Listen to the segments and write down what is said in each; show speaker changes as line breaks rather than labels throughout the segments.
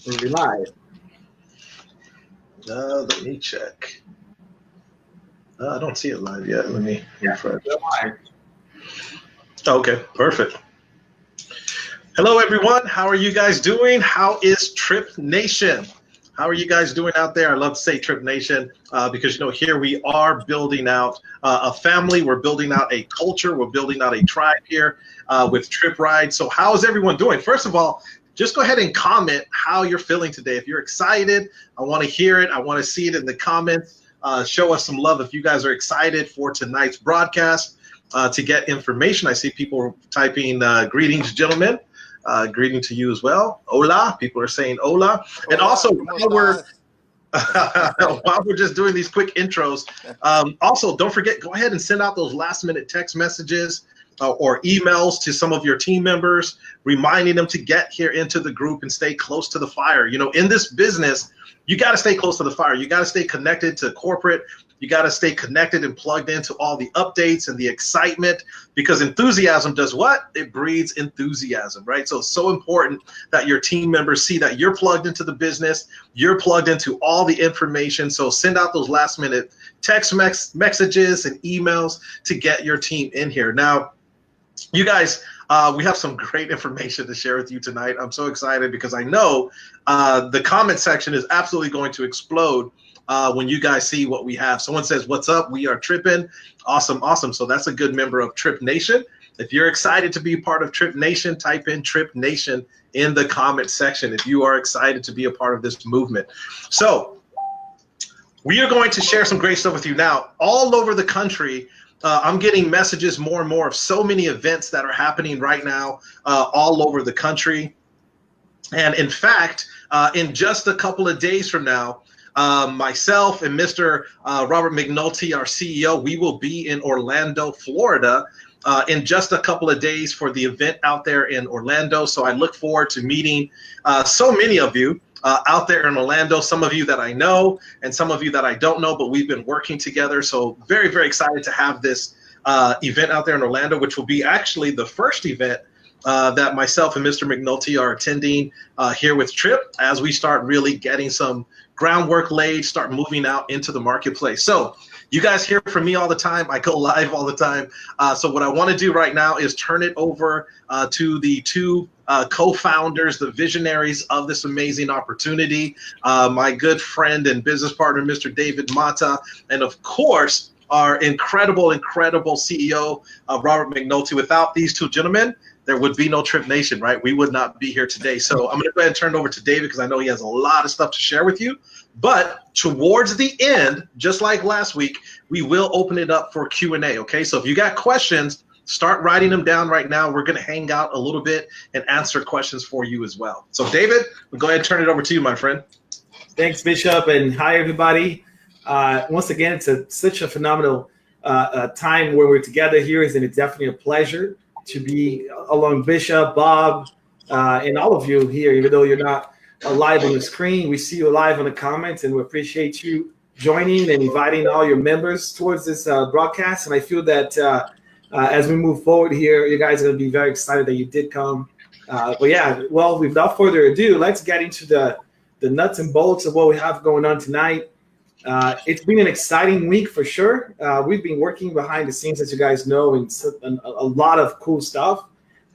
We'll be live.
Let me check. I don't see it live yet. Let me refresh. Okay, perfect. Hello, everyone. How are you guys doing? How is Tryp Nation? How are you guys doing out there? I love to say Tryp Nation because, here we are building out a family. We're building out a culture. We're building out a tribe here with Tryp Ride. So how is everyone doing? First of all, just go ahead and comment how you're feeling today. If you're excited, I want to hear it. I want to see it in the comments. Show us some love if you guys are excited for tonight's broadcast to get information. I see people typing greetings, gentlemen. Greeting to you as well. Hola. People are saying hola. And also, while we're just doing these quick intros, also, don't forget, go ahead and send out those last-minute text messages or emails to some of your team members, reminding them to get here into the group and stay close to the fire. In this business, you got to stay close to the fire. You got to stay connected to corporate. You got to stay connected and plugged into all the updates and the excitement, because enthusiasm does what? It breeds enthusiasm, right? So it's so important that your team members see that you're plugged into the business, you're plugged into all the information. So send out those last minute text messages and emails to get your team in here. Now, you guys, we have some great information to share with you tonight. I'm so excited because I know the comment section is absolutely going to explode when you guys see what we have. Someone says, "What's up? We are tripping." Awesome, awesome. So that's a good member of Tryp Nation. If you're excited to be part of Tryp Nation, type in Tryp Nation in the comment section if you are excited to be a part of this movement. So we are going to share some great stuff with you now. All over the country, I'm getting messages more and more of so many events that are happening right now all over the country. And in fact, in just a couple of days from now, myself and Mr. Robert McNulty, our CEO, we will be in Orlando, Florida in just a couple of days for the event out there in Orlando. So I look forward to meeting so many of you out there in Orlando, some of you that I know and some of you that I don't know, but we've been working together. So very, very excited to have this event out there in Orlando, which will be actually the first event that myself and Mr. McNulty are attending here with Tryp as we start really getting some groundwork laid, start moving out into the marketplace. So you guys hear from me all the time. I go live all the time. So what I want to do right now is turn it over to the two co-founders, the visionaries of this amazing opportunity, my good friend and business partner, Mr. David Mata, and of course, our incredible CEO, Robert McNulty. Without these two gentlemen, there would be no Tryp Nation, right? We would not be here today. So I'm going to go ahead and turn it over to David because I know he has a lot of stuff to share with you. But towards the end, just like last week, we will open it up for Q&A, okay? So if you got questions, start writing them down right now. We're going to hang out a little bit and answer questions for you as well. So David, we'll go ahead and turn it over to you, my friend.
Thanks, Bishop, and hi, everybody. Once again, it's such a phenomenal time where we're together here, and it's definitely a pleasure to be along Bishop, Bob, and all of you here, even though you're not live on the screen. We see you live on the comments, and we appreciate you joining and inviting all your members towards this broadcast. And I feel that as we move forward here, you guys are going to be very excited that you did come. But yeah, well, without further ado, let's get into the nuts and bolts of what we have going on tonight. It's been an exciting week for sure. We've been working behind the scenes, as you guys know, and a lot of cool stuff.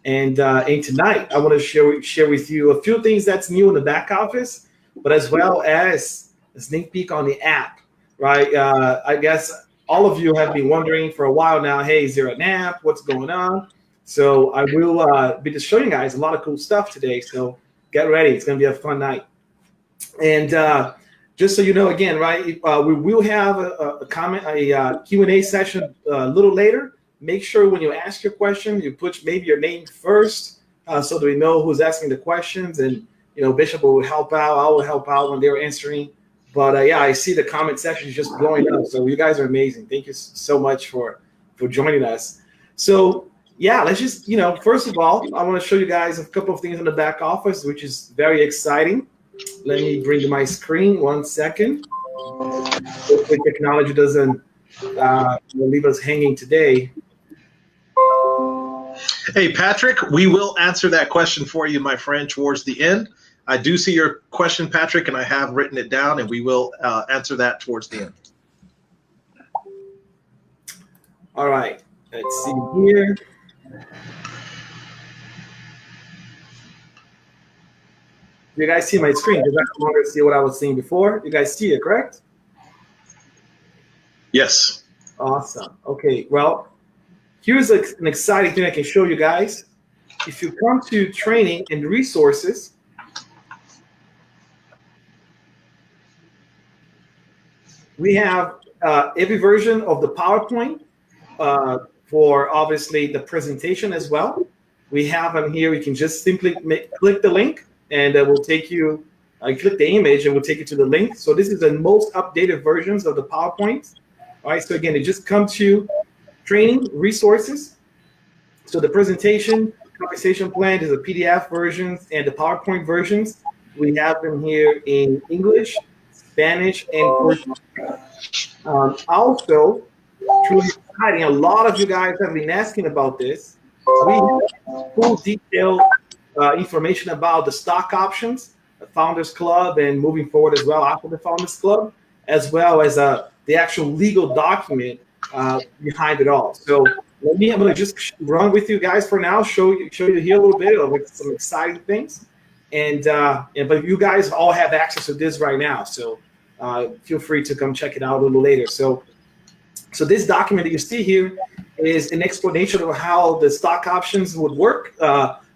And tonight, I want to share with you a few things that's new in the back office, but as well as a sneak peek on the app, right? I guess all of you have been wondering for a while now, hey, is there an app? What's going on? So I will be just showing you guys a lot of cool stuff today. So get ready. It's going to be a fun night. And just so you know, again, right, we will have a Q&A session a little later. Make sure when you ask your question, you put maybe your name first so that we know who's asking the questions. And, Bishop will help out. I will help out when they're answering. But, yeah, I see the comment section is just blowing up. So you guys are amazing. Thank you so much for joining us. So, yeah, let's just, first of all, I want to show you guys a couple of things in the back office, which is very exciting. Let me bring my screen 1 second. Hopefully technology doesn't leave us hanging today.
Hey, Patrick, we will answer that question for you, my friend, towards the end. I do see your question, Patrick, and I have written it down, and we will answer that towards the end.
All right, let's see here. You guys see my screen? Because I no longer see what I was seeing before. You guys see it, correct?
Yes.
Awesome. Okay, well, here's an exciting thing I can show you guys. If you come to training and resources, we have every version of the PowerPoint for obviously the presentation as well. We have them here. You can just simply click the link and it will take you, click the image and will take you to the link. So this is the most updated versions of the PowerPoint. All right, so again, it just comes to training resources. So the presentation, compensation plan is the PDF versions and the PowerPoint versions. We have them here in English, Spanish, and Portuguese. Also, truly exciting, a lot of you guys have been asking about this. We have full detailed information about the stock options, the Founders Club, and moving forward as well after the Founders Club, as well as the actual legal document behind it all. So I'm going to just run with you guys for now, show you here a little bit of some exciting things. And but you guys all have access to this right now, so feel free to come check it out a little later. So this document that you see here is an explanation of how the stock options would work.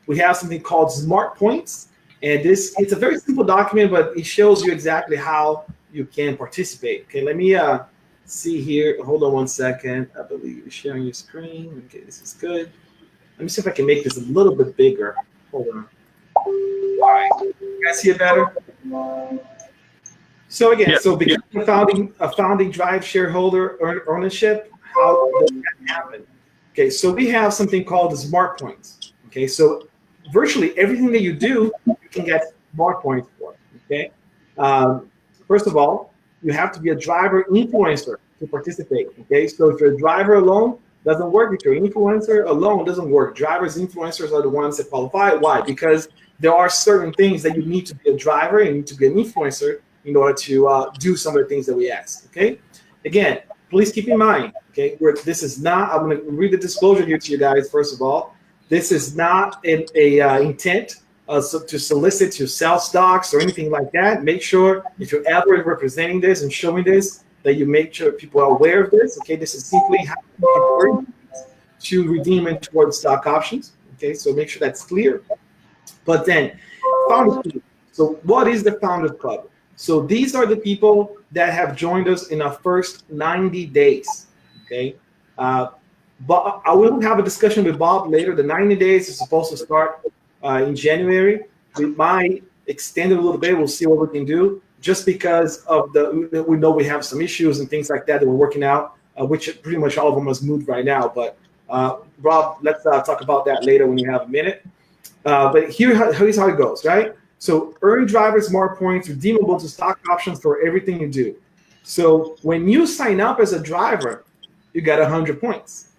We have something called Smart Points, and it's a very simple document, but it shows you exactly how you can participate. Okay, let me see here. Hold on one second. I believe you're sharing your screen. Okay, this is good. Let me see if I can make this a little bit bigger. Hold on. All right, you guys see it better? So again, yeah. So becoming a founding drive shareholder ownership, how does that happen? Okay, so we have something called the Smart Points. Okay, so virtually everything that you do, you can get Smart Points for. Okay, first of all, you have to be a driver influencer to participate. Okay, so if you're a driver alone, doesn't work. If you're an influencer alone, doesn't work. Drivers, influencers are the ones that qualify. Why? Because there are certain things that you need to be a driver and you need to be an influencer in order to do some of the things that we ask. Okay, again, please keep in mind. Okay, this is not. I'm going to read the disclosure here to you guys. First of all, this is not an intent to solicit to sell stocks or anything like that. Make sure if you're ever representing this and showing this, that you make sure people are aware of this. Okay, this is simply how you can to redeem it towards stock options. Okay, so make sure that's clear. But then, Founders Club. So what is the Founders Club? So these are the people that have joined us in our first 90 days. Okay, but I will have a discussion with Bob later. The 90 days is supposed to start in January. We might extend it a little bit. We'll see what we can do. Just because of we know we have some issues and things like that we're working out, which pretty much all of them has moved right now. But Rob, let's talk about that later when you have a minute. But here's how it goes, right? So earn drivers Smart Points redeemable to stock options for everything you do. So when you sign up as a driver, you got 100 points.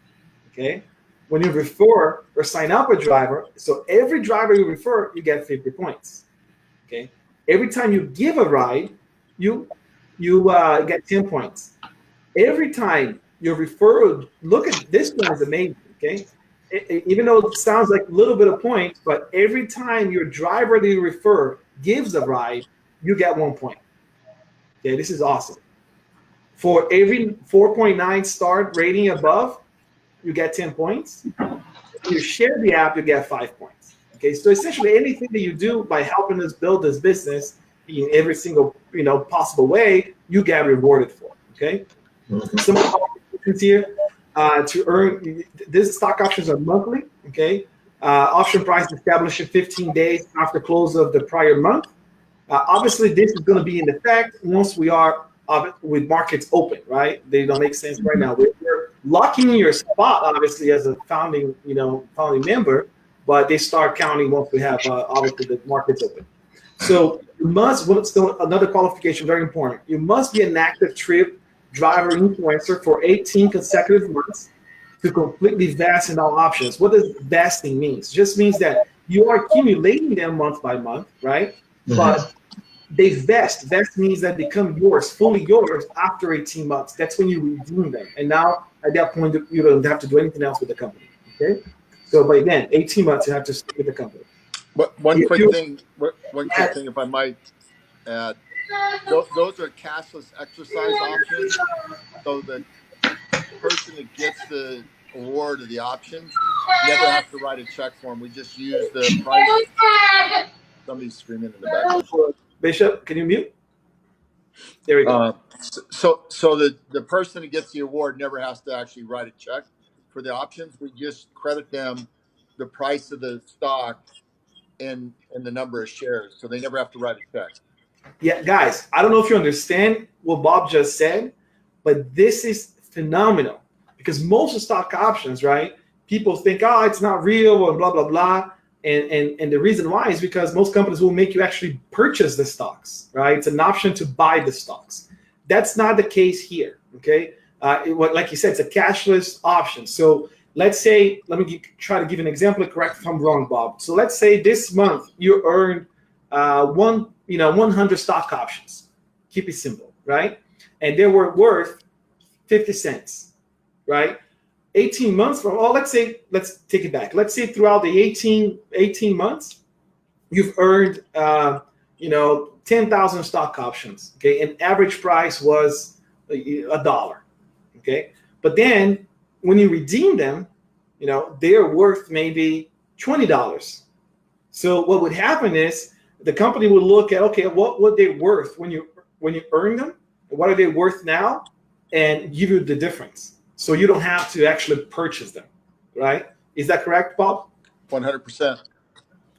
Okay. When you refer or sign up a driver, so every driver you refer, you get 50 points. Okay. Every time you give a ride, you get 10 points. Every time you refer, look at this one is amazing. Okay. Even though it sounds like a little bit of points, but every time your driver that you refer gives a ride, you get 1 point. Okay, this is awesome. For every 4.9 star rating above, you get 10 points. If you share the app, you get 5 points. Okay, so essentially anything that you do by helping us build this business in every single possible way, you get rewarded for. Okay, some of the options here. To earn this stock options are monthly. Okay, option price established in 15 days after close of the prior month. Obviously, this is going to be in effect once we are with markets open. Right? They don't make sense right now. We're locking in your spot, obviously, as a founding member, but they start counting once we have obviously the markets open. So you must. Still another qualification, very important. You must be an active Tryp driver influencer for 18 consecutive months to completely vest in all options. What does vesting mean? It just means that you are accumulating them month by month, right? but they vest. Vest means that they become yours, fully yours after 18 months. That's when you redeem them. And now at that point, you don't have to do anything else with the company. Okay. So, but again, 18 months, you have to stick with the company.
But one quick thing, if I might add, those are cashless exercise options. So the person that gets the award of the options never has to write a check for them. We just use the price. Somebody's screaming in the background.
Bishop, can you mute? There we go.
So the person that gets the award never has to actually write a check for the options. We just credit them the price of the stock and the number of shares. So they never have to write a check.
Yeah, guys, I don't know if you understand what Bob just said, but this is phenomenal because most of stock options, right? People think, oh, it's not real and blah, blah, blah. And the reason why is because most companies will make you actually purchase the stocks, right? It's an option to buy the stocks. That's not the case here, okay? Like you said, it's a cashless option. So let's say, try to give an example. Correct if I'm wrong, Bob. So let's say this month you earned 100 stock options. Keep it simple, right? And they were worth 50 cents, right? 18 months from, let's take it back. Let's say throughout the 18 months, you've earned, 10,000 stock options, okay? And average price was $1, okay? But then when you redeem them, they are worth maybe $20. So what would happen is the company would look at, okay, what were they worth when you earn them? What are they worth now? And give you the difference. So you don't have to actually purchase them, right? Is that correct, Bob?
100%.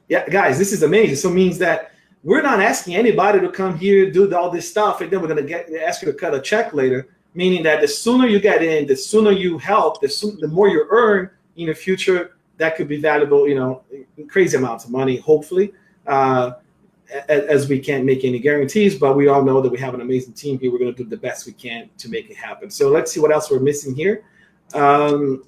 Yeah, guys, this is amazing. So it means that we're not asking anybody to come here, do all this stuff, and then we're going to ask you to cut a check later, meaning that the sooner you get in, the sooner you help, the more you earn in the future, that could be valuable, crazy amounts of money, hopefully, as we can't make any guarantees, but we all know that we have an amazing team here. We're going to do the best we can to make it happen. So let's see what else we're missing here. All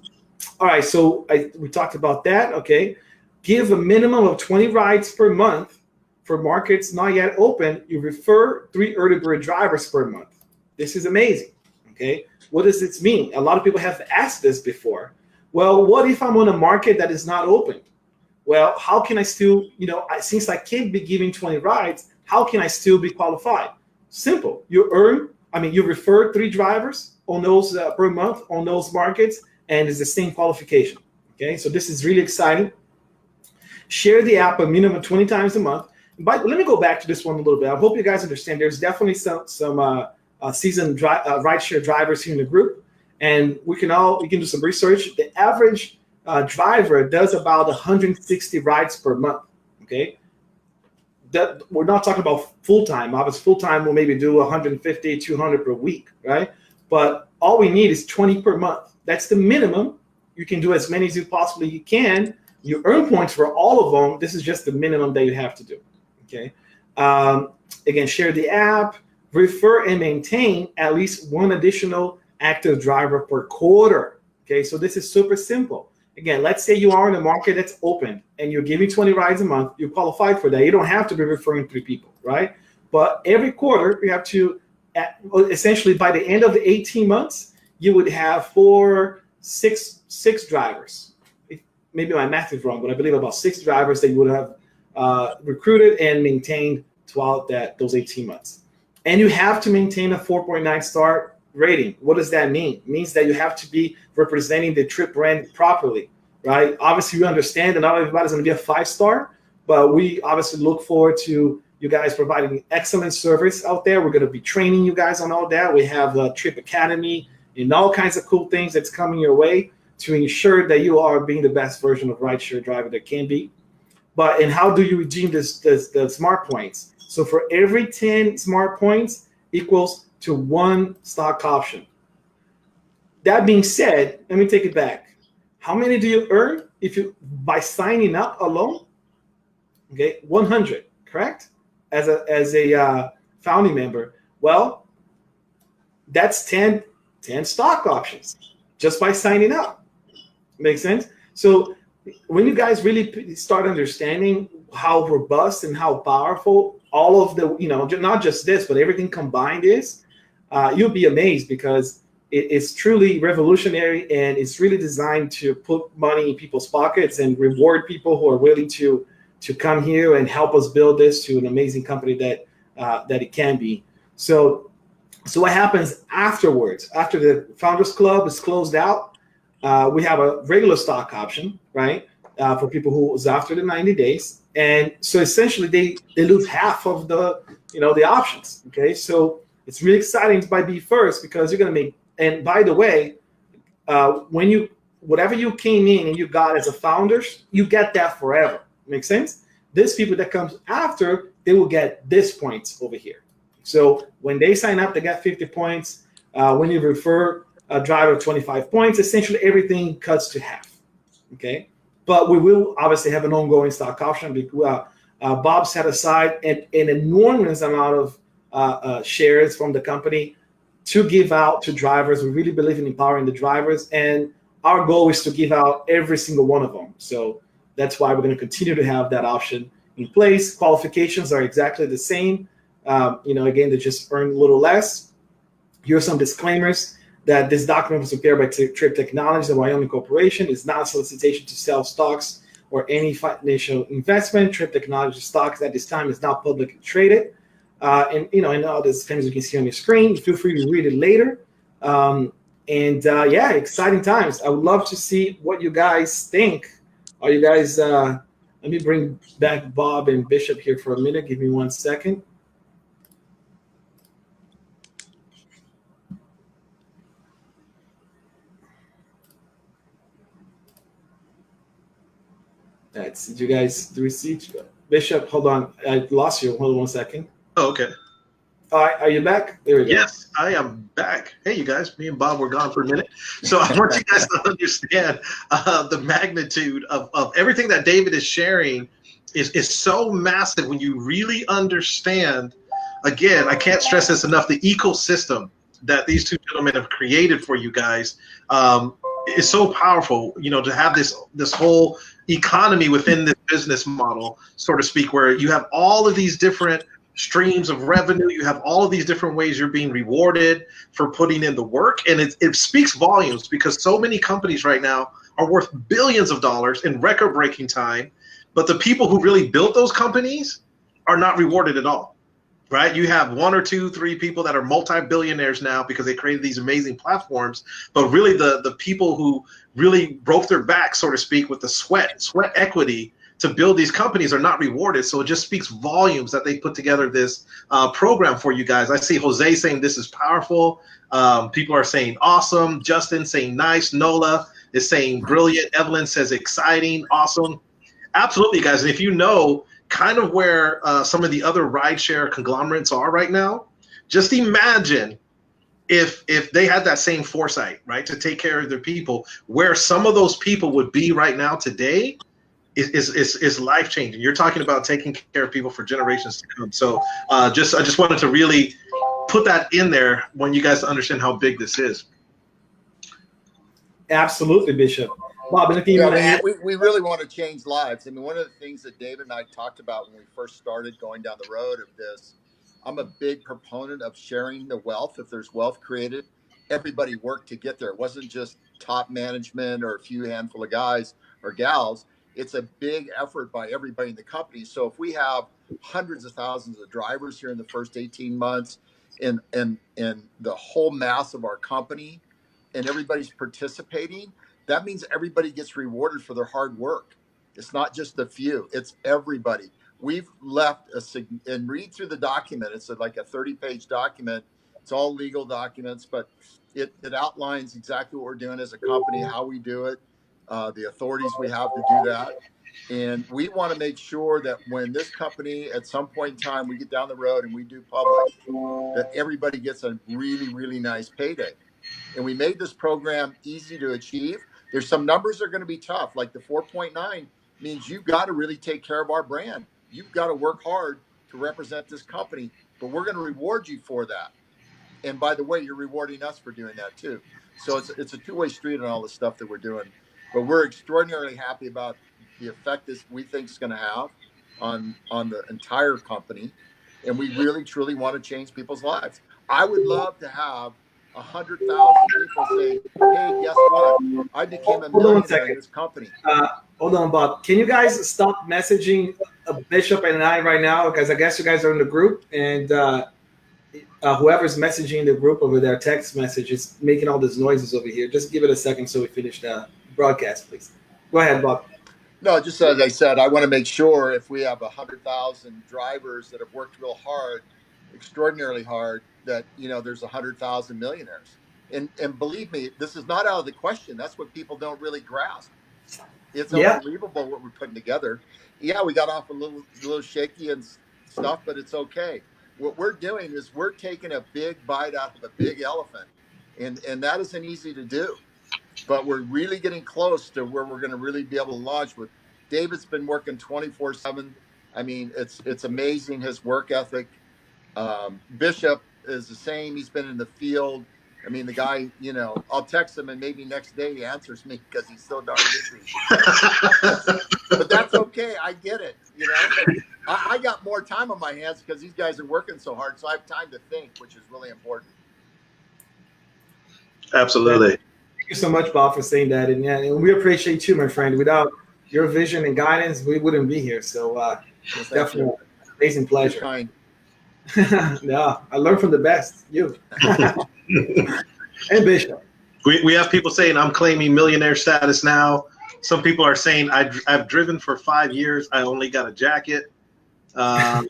right, so we talked about that, okay. Give a minimum of 20 rides per month. For markets not yet open, you refer 3 early bird drivers per month. This is amazing, okay? What does this mean? A lot of people have asked this before. Well, what if I'm on a market that is not open? Well, how can I still, since I can't be giving 20 rides, how can I still be qualified? Simple. You refer 3 drivers on those per month on those markets, and it's the same qualification, okay? So this is really exciting. Share the app a minimum 20 times a month. But let me go back to this one a little bit. I hope you guys understand. There's definitely some seasoned rideshare drivers here in the group, and we can do some research. The average driver does about 160 rides per month. Okay, that we're not talking about full time. Obviously, full time will maybe do 150, 200 per week, right? But all we need is 20 per month. That's the minimum. You can do as many as you possibly can. You earn points for all of them. This is just the minimum that you have to do. Okay. Again, share the app, refer and maintain at least 1 additional active driver per quarter. Okay, so this is super simple. Again, let's say you are in a market that's open and you're giving 20 rides a month. You're qualified for that. You don't have to be referring 3 people, right? But every quarter, you have to, essentially by the end of the 18 months, you would have 6 drivers. Maybe my math is wrong, but I believe about 6 drivers that you would have recruited and maintained throughout those 18 months. And you have to maintain a 4.9 star rating. What does that mean? It means that you have to be representing the Tryp brand properly, right? Obviously, we understand that not everybody's going to be a 5-star, but we obviously look forward to you guys providing excellent service out there. We're going to be training you guys on all that. We have the Tryp Academy and all kinds of cool things that's coming your way to ensure that you are being the best version of rideshare driver that can be. And how do you redeem the smart points? So for every 10 smart points equals to 1 stock option. That being said, let me take it back. How many do you earn by signing up alone? Okay, 100, correct? As a founding member. Well, that's 10 stock options just by signing up. Makes sense? So when you guys really start understanding how robust and how powerful all of the, not just this, but everything combined is, you'll be amazed because it's truly revolutionary, and it's really designed to put money in people's pockets and reward people who are willing to come here and help us build this to an amazing company that it can be. So what happens afterwards? After the Founders Club is closed out, we have a regular stock option, right? For people who was after the 90 days. And so essentially they lose half of the options. Okay. So it's really exciting to be first, because you're going to make, and by the way, whatever you came in and you got as a founder, you get that forever. Make sense? These people that comes after, they will get this points over here. So when they sign up, they get 50 points. When you refer a driver, 25 points. Essentially, everything cuts to half. Okay, but we will obviously have an ongoing stock option. Because Bob set aside an enormous amount of shares from the company to give out to drivers. We really believe in empowering the drivers, and our goal is to give out every single one of them. So that's why we're going to continue to have that option in place. Qualifications are exactly the same. Again, they just earn a little less. Here are some disclaimers: that this document was prepared by Tryp Technologies, a Wyoming corporation. Is not a solicitation to sell stocks or any financial investment. Tryp Technologies stocks at this time is not publicly traded. And all these things you can see on your screen. Feel free to read it later. Exciting times. I would love to see what you guys think. Are you guys, let me bring back Bob and Bishop here for a minute. Give me 1 second. All right, did you guys receive? Bishop, hold on. I lost you. Hold on 1 second.
Oh, okay.
All right, are you back? There we go.
Yes, I am back. Hey, you guys, me and Bob were gone for a minute. So I want you guys to understand the magnitude of everything that David is sharing is so massive when you really understand. Again, I can't stress this enough, the ecosystem that these two gentlemen have created for you guys is so powerful, to have this whole economy within this business model, so to speak, where you have all of these different streams of revenue. You have all of these different ways you're being rewarded for putting in the work. And it speaks volumes, because so many companies right now are worth billions of dollars in record-breaking time. But the people who really built those companies are not rewarded at all, right? You have 1 or 2, 3 people that are multi-billionaires now because they created these amazing platforms. But really the people who really broke their back, so to speak, with the sweat equity to build these companies are not rewarded. So it just speaks volumes that they put together this program for you guys. I see Jose saying this is powerful. People are saying awesome. Justin saying nice. Nola is saying brilliant. Evelyn says exciting, awesome. Absolutely, guys. And if you know kind of where some of the other rideshare conglomerates are right now, just imagine if they had that same foresight, right, to take care of their people, where some of those people would be right now today. Is life changing. You're talking about taking care of people for generations to come. So I just wanted to really put that in there when you guys understand how big this is.
Absolutely, Bishop. Bob, anything you want to add?
We really want to change lives. I mean, one of the things that David and I talked about when we first started going down the road of this, I'm a big proponent of sharing the wealth. If there's wealth created, everybody worked to get there. It wasn't just top management or a few handful of guys or gals. It's a big effort by everybody in the company. So if we have hundreds of thousands of drivers here in the first 18 months and the whole mass of our company and everybody's participating, that means everybody gets rewarded for their hard work. It's not just the few, it's everybody. We've left and read through the document. It's like a 30-page document. It's all legal documents, but it outlines exactly what we're doing as a company, how we do it, the authorities we have to do that. And we want to make sure that when this company, at some point in time, we get down the road and we do public, that everybody gets a really, really nice payday. And we made this program easy to achieve. There's some numbers that are going to be tough, like the 4.9 means you've got to really take care of our brand. You've got to work hard to represent this company, but we're going to reward you for that. And by the way, you're rewarding us for doing that too. So it's a two-way street on all the stuff that we're doing. But we're extraordinarily happy about the effect this we think is going to have. on the entire company, and we really truly want to change people's lives. I would love to have 100,000 people say, "Hey, guess what? I became a millionaire in this company."
Hold on, Bob. Can you guys stop messaging Bishop and I right now? Because I guess you guys are in the group, and whoever's messaging the group over there, text message, is making all these noises over here. Just give it a second so we finish the broadcast, please. Go ahead, Bob.
No, just as I said, I want to make sure if we have 100,000 drivers that have worked real hard, extraordinarily hard, that, you know, there's 100,000 millionaires. And believe me, this is not out of the question. That's what people don't really grasp. It's unbelievable what we're putting together. Yeah, we got off a little shaky and stuff, but it's okay. What we're doing is we're taking a big bite out of a big elephant, and that isn't easy to do. But we're really getting close to where we're going to really be able to launch. With David's been working 24/7. I mean, it's amazing, his work ethic. Bishop is the same. He's been in the field. I mean, the guy, you know, I'll text him and maybe next day he answers me because he's so darn busy. But that's okay. I get it. You know, I got more time on my hands because these guys are working so hard. So I have time to think, which is really important.
Absolutely.
Thank you so much, Bob, for saying that. And yeah, and we appreciate you, my friend. Without your vision and guidance, we wouldn't be here. So definitely amazing pleasure.
Kind.
Yeah, I learned from the best. You. And Bishop.
We have people saying, I'm claiming millionaire status now. Some people are saying, I've driven for 5 years. I only got a jacket. Oh,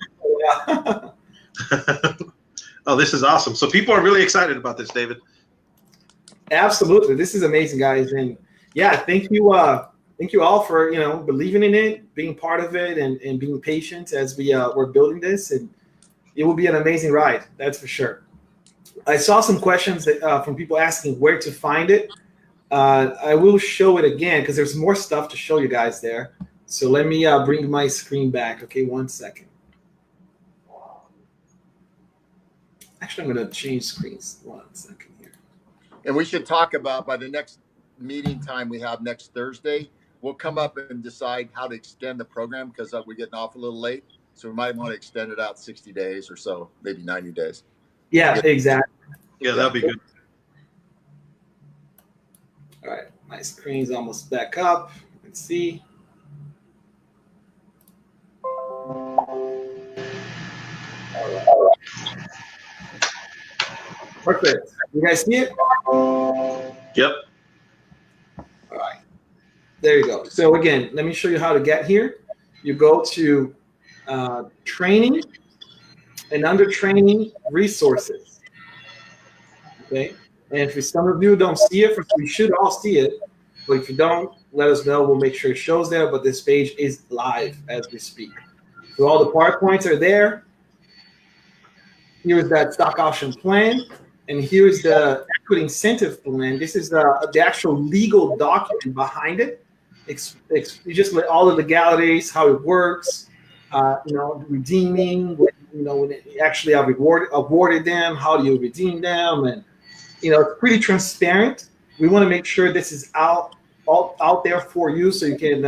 this is awesome. So people are really excited about this, David.
Absolutely. This is amazing, guys. And yeah, thank you all for, you know, believing in it, being part of it, and being patient as we're building this. And it will be an amazing ride. That's for sure. I saw some questions from people asking where to find it. I will show it again because there's more stuff to show you guys there. So let me bring my screen back. Okay, 1 second. Actually, I'm going to change screens. 1 second here.
And we should talk about, by the next meeting time we have next Thursday, we'll come up and decide how to extend the program because we're getting off a little late. So we might want to extend it out 60 days or so, maybe 90 days.
Yeah, exactly.
Yeah, that'd be good.
All right, my screen's almost back up. Let's see. Perfect. You guys see it?
Yep.
All right. There you go. So again, let me show you how to get here. You go to training, and under training, resources. Okay. And if some of you don't see it, we should all see it. But if you don't, let us know. We'll make sure it shows there. But this page is live as we speak. So all the PowerPoints are there. Here's that stock option plan. And here's the equity incentive plan. This is the actual legal document behind it. You just let all the legalities, how it works, you know, redeeming, you know, when you actually have awarded them, how do you redeem them? And, you know, it's pretty transparent. We want to make sure this is out there for you so you can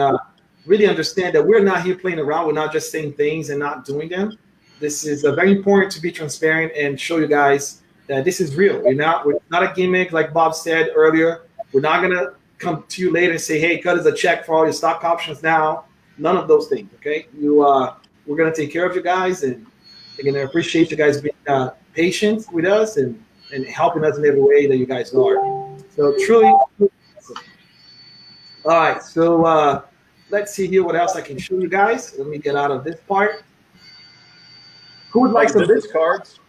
really understand that we're not here playing around. We're not just saying things and not doing them. This is very important to be transparent and show you guys that this is real. We're not a gimmick, like Bob said earlier. We're not going to come to you later and say, hey, cut us a check for all your stock options now. None of those things, okay? We're going to take care of you guys, and again, I appreciate you guys being patient with us and helping us in every way that you guys are. So truly awesome. All right, so let's see here what else I can show you guys. Let me get out of this part. Who would like some business cards?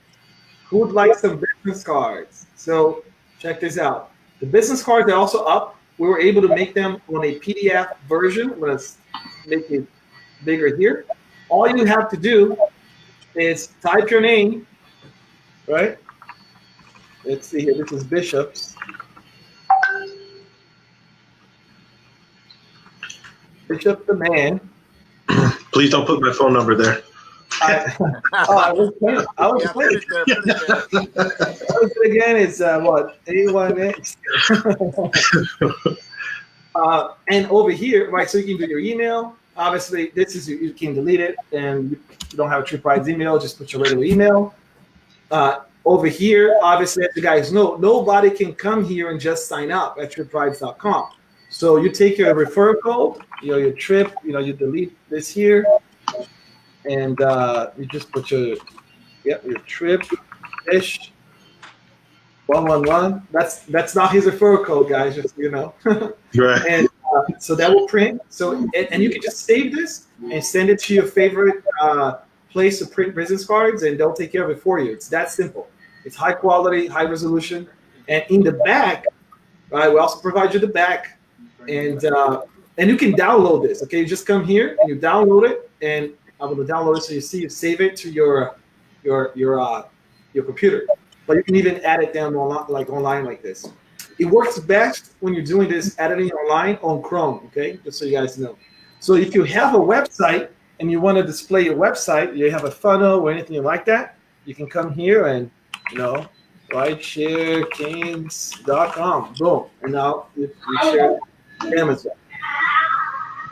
Who would like some business cards? So check this out. The business cards are also up. We were able to make them on a PDF version. Let's make it bigger here. All you have to do is type your name, right? Let's see here. This is Bishop's. Bishop the man.
Please don't put my phone number there.
I was playing. I was playing. Again, it's what? A1X. And over here, right, so you can do your email, Obviously, this is you can delete it, and you don't have a Tryp Rides email. Just put your regular email. Over here, obviously, as you guys know, nobody can come here and just sign up at tryprides.com. So you take your referral code, your Tryp, you delete this here, and you just put your Tryp ish 111. That's not his referral code, guys. Just
Right.
And so that will print. So and you can just save this and send it to your favorite place to print business cards, and they'll take care of it for you. It's that simple. It's high quality, high resolution, and in the back, right? We also provide you the back, and you can download this. Okay, you just come here and you download it, and I'm going to download it so you save it to your computer. But you can even add it down online like this. It works best when you're doing this editing online on Chrome. Okay, just so you guys know. So if you have a website and you want to display your website, you have a funnel or anything like that, you can come here and ridesharekings.com. Boom. And now you share Amazon.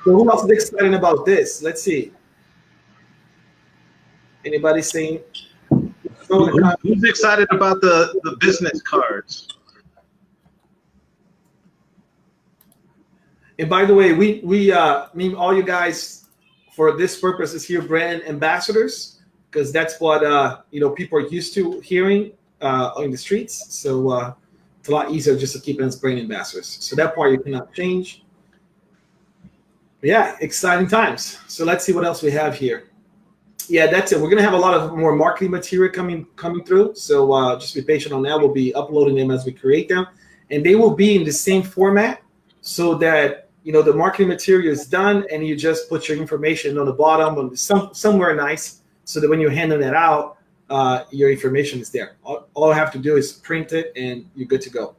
So who else is excited about this? Let's see. Anybody saying?
Who's excited about the business cards?
And by the way, we mean all you guys for this purpose is here brand ambassadors, because that's what people are used to hearing on the streets. So it's a lot easier just to keep us brand ambassadors. So that part you cannot change. But yeah, exciting times. So let's see what else we have here. Yeah, that's it. We're gonna have a lot of more marketing material coming through. So just be patient on that. We'll be uploading them as we create them, and they will be in the same format so that the marketing material is done, and you just put your information on the bottom on somewhere nice, so that when you're handing that out, your information is there. All I have to do is print it, and you're good to go.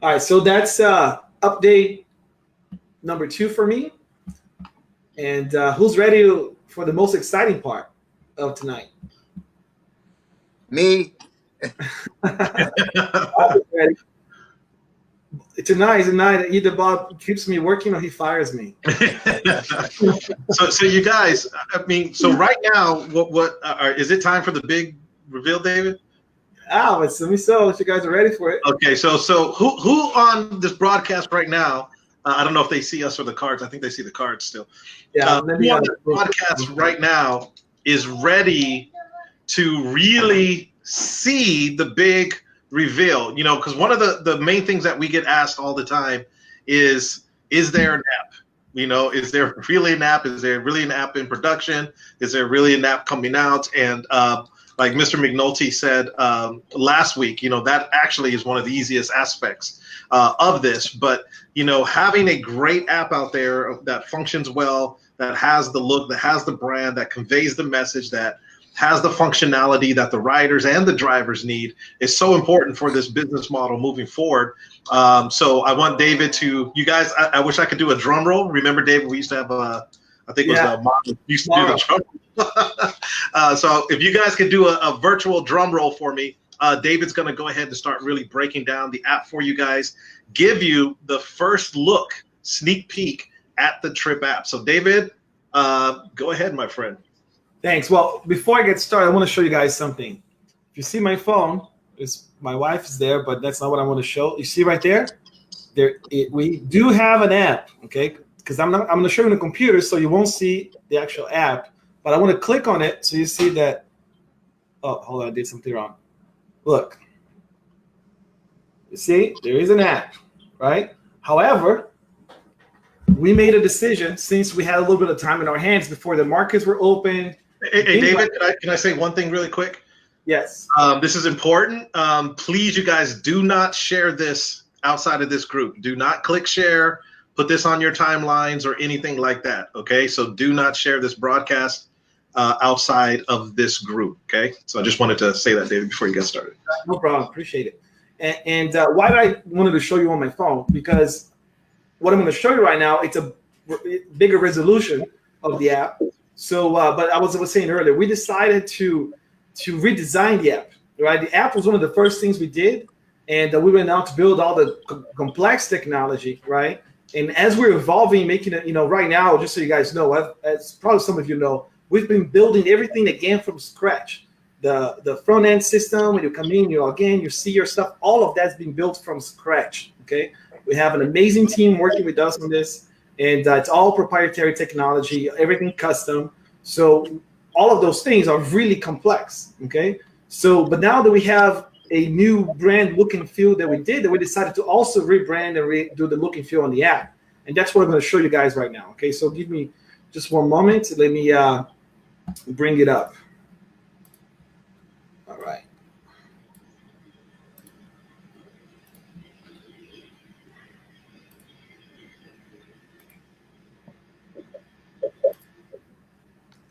All right, so that's update number 2 for me. And who's ready for the most exciting part of tonight?
Me.
Ready. Tonight is the night that either Bob keeps me working or he fires me.
So you guys, so right now, what is it time for the big reveal, David?
It's let me know if you guys are ready for it.
Okay, so who on this broadcast right now? I don't know if they see us or the cards. I think they see the cards still.
Yeah,
who on the broadcast right now is ready to really see the big reveal? Because one of the main things that we get asked all the time is there an app? Is there really an app? Is there really an app in production? Is there really an app coming out? And like Mr. McNulty said last week, that actually is one of the easiest aspects of this. But having a great app out there that functions well, that has the look, that has the brand, that conveys the message, that has the functionality that the riders and the drivers need is so important for this business model moving forward. So I want David to, you guys, I wish I could do a drum roll. Remember, David, we used to have I think it was Mom used to do the drum roll. So if you guys could do a virtual drum roll for me, David's going to go ahead and start really breaking down the app for you guys, give you the first look, sneak peek at the Tryp app. So David, go ahead, my friend.
Thanks. Well, before I get started, I want to show you guys something. If you see my phone, my wife is there, but that's not what I want to show. You see right there? We do have an app, okay? Because I'm going to show you on the computer, so you won't see the actual app. But I want to click on it so you see that. Oh, hold on, I did something wrong. Look. You see, there is an app, right? However, we made a decision since we had a little bit of time in our hands before the markets were open.
Hey David, can I say one thing really quick?
Yes.
This is important. Please, you guys, do not share this outside of this group. Do not click share, put this on your timelines or anything like that, okay? So do not share this broadcast outside of this group, okay? So I just wanted to say that, David, before you get started.
No problem. Appreciate it. And why did I wanted to show you on my phone? Because what I'm going to show you right now, it's a bigger resolution of the app. So, but I was saying earlier, we decided to redesign the app, right? The app was one of the first things we did, and we went out to build all the complex technology, right? And as we're evolving, making it, right now, just so you guys know, as probably some of you know, we've been building everything again from scratch. The front end system, when you come in, you log in, you see your stuff, all of that's been built from scratch. Okay, we have an amazing team working with us on this, and it's all proprietary technology, everything custom. So all of those things are really complex. Okay, so but now that we have a new brand look and feel that we decided to also rebrand and redo the look and feel on the app. And that's what I'm going to show you guys right now. Okay, so give me just one moment. Let me bring it up. All right.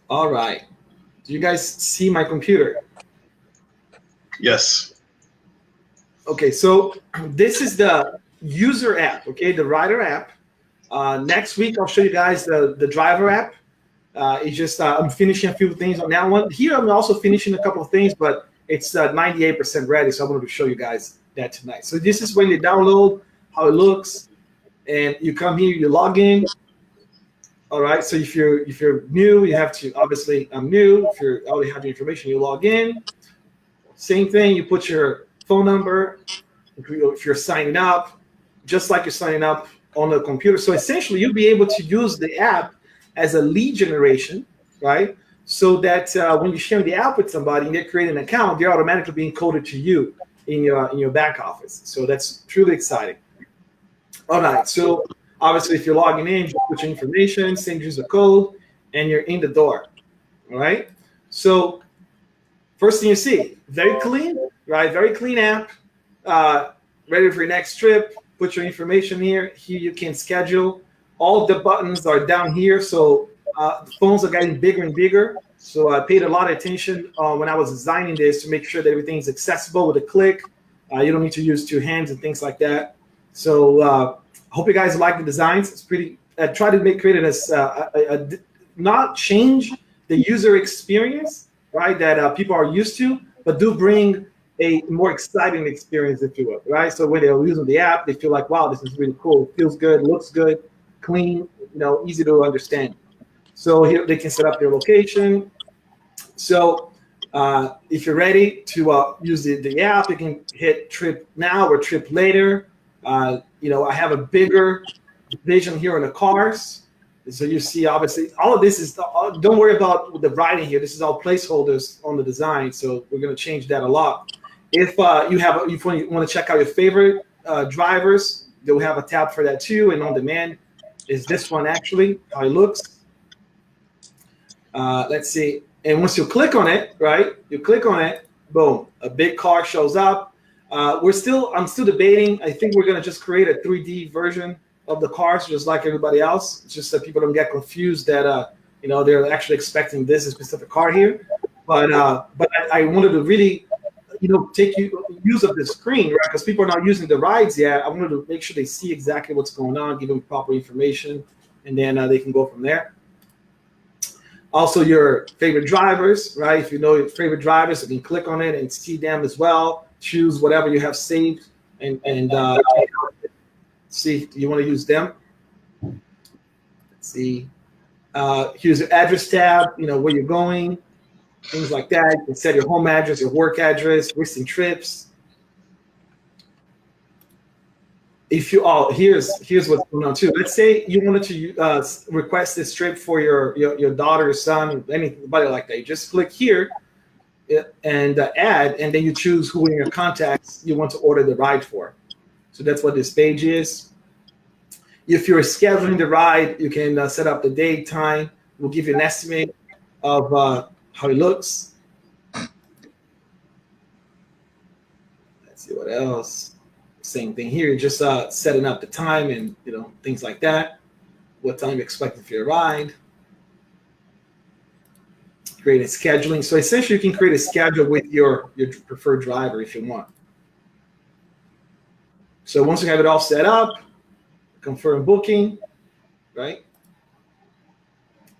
All right. Do you guys see my computer?
Yes.
Okay, so this is the user app, okay, the rider app. Next week, I'll show you guys the driver app. It's just I'm finishing a few things on that one. Here, I'm also finishing a couple of things, but it's 98% ready, so I wanted to show you guys that tonight. So this is when you download, how it looks, and you come here, you log in. All right, so if you're new, you have to, obviously, I'm new. If you already have the information, you log in. Same thing, you put your phone number. If you're signing up, just like you're signing up on the computer. So essentially, you'll be able to use the app as a lead generation, right? So that when you share the app with somebody and they create an account, they're automatically being coded to you in your back office. So that's truly exciting. All right, so obviously, if you're logging in, just put your information, send you the code, and you're in the door. All right. So first thing you see, very clean, right? Very clean app. Ready for your next trip. Put your information here. Here you can schedule. All the buttons are down here. So the phones are getting bigger and bigger. So I paid a lot of attention when I was designing this to make sure that everything's accessible with a click. You don't need to use two hands and things like that. So I hope you guys like the designs. It's pretty. I try to create it as not change the user experience, right? That people are used to, but do bring a more exciting experience, if you will, right? So when they're using the app, they feel like, wow, this is really cool. It feels good, looks good, clean, easy to understand. So here they can set up their location. So if you're ready to use the app, you can hit Tryp now or Tryp later. I have a bigger vision here on the cars. So you see, obviously, all of this is, don't worry about the writing here. This is all placeholders on the design. So we're going to change that a lot. If you want to check out your favorite drivers, they'll have a tab for that too. And on demand is this one, actually, how it looks. Let's see. And once you click on it, right, you click on it, boom, a big car shows up. I'm still debating. I think we're going to just create a 3D version of the cars, just like everybody else. It's just that people don't get confused that they're actually expecting this specific car here. But I wanted to really take use of the screen, right? Because people are not using the rides yet. I wanted to make sure they see exactly what's going on, give them proper information, and then they can go from there. Also, your favorite drivers, right? If you know your favorite drivers, you can click on it and see them as well. Choose whatever you have saved and see if you want to use them. Let's see. Here's your address tab, where you're going, things like that. You can set your home address, your work address, recent trips. If you here's what's going on too. Let's say you wanted to request this trip for your daughter, son, anybody like that. You just click here and add, and then you choose who in your contacts you want to order the ride for. So that's what this page is. If you're scheduling the ride, you can set up the date, time. We'll give you an estimate of how it looks. Let's see what else. Same thing here, just setting up the time and things like that. What time you're expecting for your ride. Creating scheduling. So essentially, you can create a schedule with your preferred driver if you want. So once you have it all set up, confirm booking, right?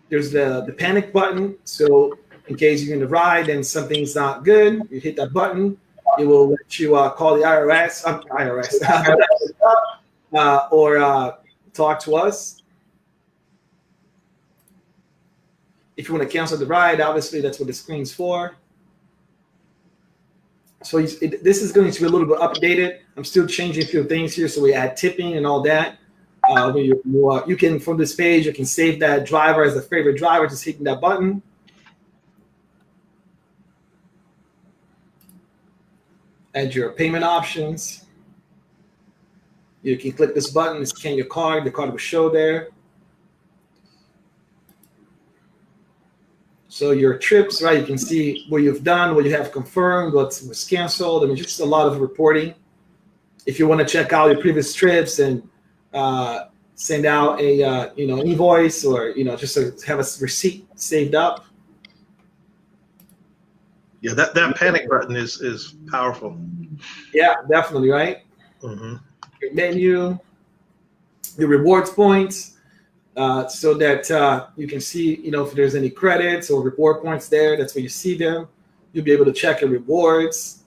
There's the panic button. So in case you're in the ride and something's not good, you hit that button. It will let you call the IRS, or talk to us. If you want to cancel the ride, obviously that's what the screen's for. So this is going to be a little bit updated. I'm still changing a few things here. So we add tipping and all that. You can, from this page, you can save that driver as a favorite driver, just hitting that button. Add your payment options. You can click this button, scan your card. The card will show there. So your trips, right? You can see what you've done, what you have confirmed, what was canceled. I mean, just a lot of reporting. If you want to check out your previous trips and send out a invoice, or just to have a receipt saved up.
Yeah, that panic button is powerful.
Yeah, definitely, right?
Mm-hmm.
Your menu, your rewards points. So that you can see, if there's any credits or reward points there, that's where you see them. You'll be able to check your rewards,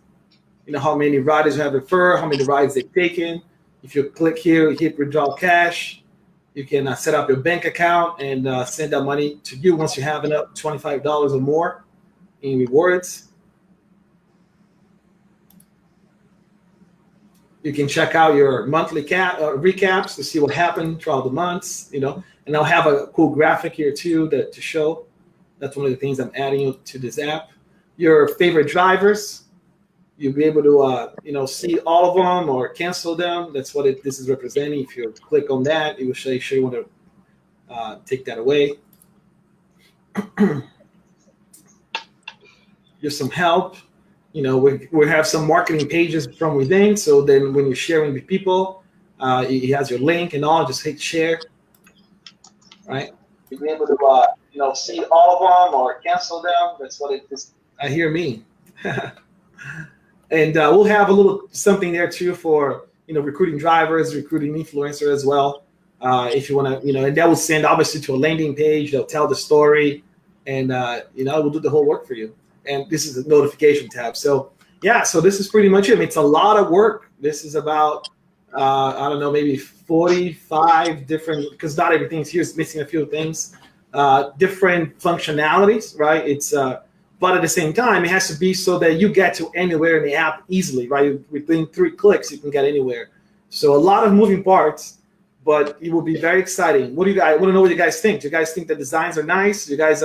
how many riders you have referred, how many rides they've taken. If you click here, you hit withdraw cash, you can set up your bank account and send that money to you once you have enough $25 or more in rewards. You can check out your monthly recaps to see what happened throughout the months, and I'll have a cool graphic here too to show. That's one of the things I'm adding to this app. Your favorite drivers, you'll be able to see all of them or cancel them. That's what this is representing. If you click on that, it will show you want to take that away. Here's some help. We have some marketing pages from within. So then when you're sharing with people, it has your link and all. Just hit share, right? You'll be able to see all of them or cancel them. That's what it is. I hear me. And we'll have a little something there too for recruiting drivers, recruiting influencers as well. If you want to, and that will send obviously to a landing page. They'll tell the story, and we'll do the whole work for you. And this is the notification tab. So yeah, so this is pretty much it. I mean, it's a lot of work. This is about I don't know, maybe 45 different, because not everything's here. It's missing a few things, different functionalities, right? It's but at the same time, it has to be so that you get to anywhere in the app easily, right? Within 3 clicks, you can get anywhere. So a lot of moving parts, but it will be very exciting. What do you guys? I want to know what you guys think. Do you guys think the designs are nice? Do you guys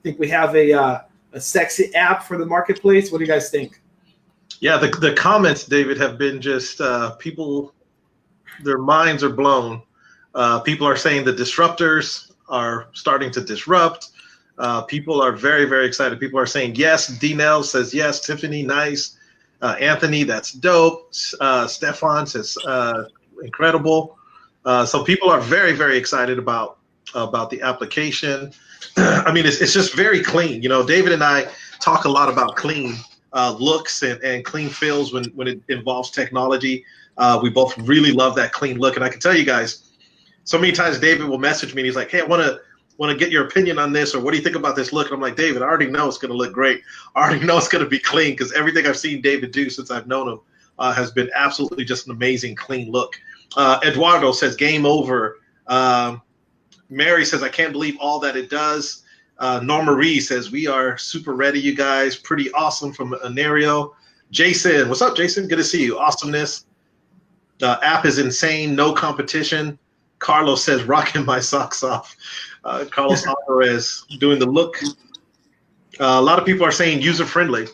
think we have a sexy app for the marketplace? What do you guys think?
Yeah, the comments, David, have been just people, their minds are blown. People are saying the disruptors are starting to disrupt. People are very, very excited. People are saying yes. D-Nell says yes. Tiffany, nice. Anthony, that's dope. Stefan says incredible. So people are very, very excited about the application. I mean, it's just very clean. David and I talk a lot about clean looks and clean feels when it involves technology. We both really love that clean look. And I can tell you guys, so many times David will message me and he's like, hey, I want to get your opinion on this, or what do you think about this look? And I'm like, David, I already know it's going to look great. I already know it's going to be clean, because everything I've seen David do since I've known him has been absolutely just an amazing clean look. Eduardo says game over. Mary says, I can't believe all that it does. Norma Marie says, we are super ready, you guys. Pretty awesome from Anario. Jason, what's up, Jason? Good to see you. Awesomeness. The app is insane. No competition. Carlos says, rocking my socks off. Carlos Alvarez doing the look. A lot of people are saying user-friendly.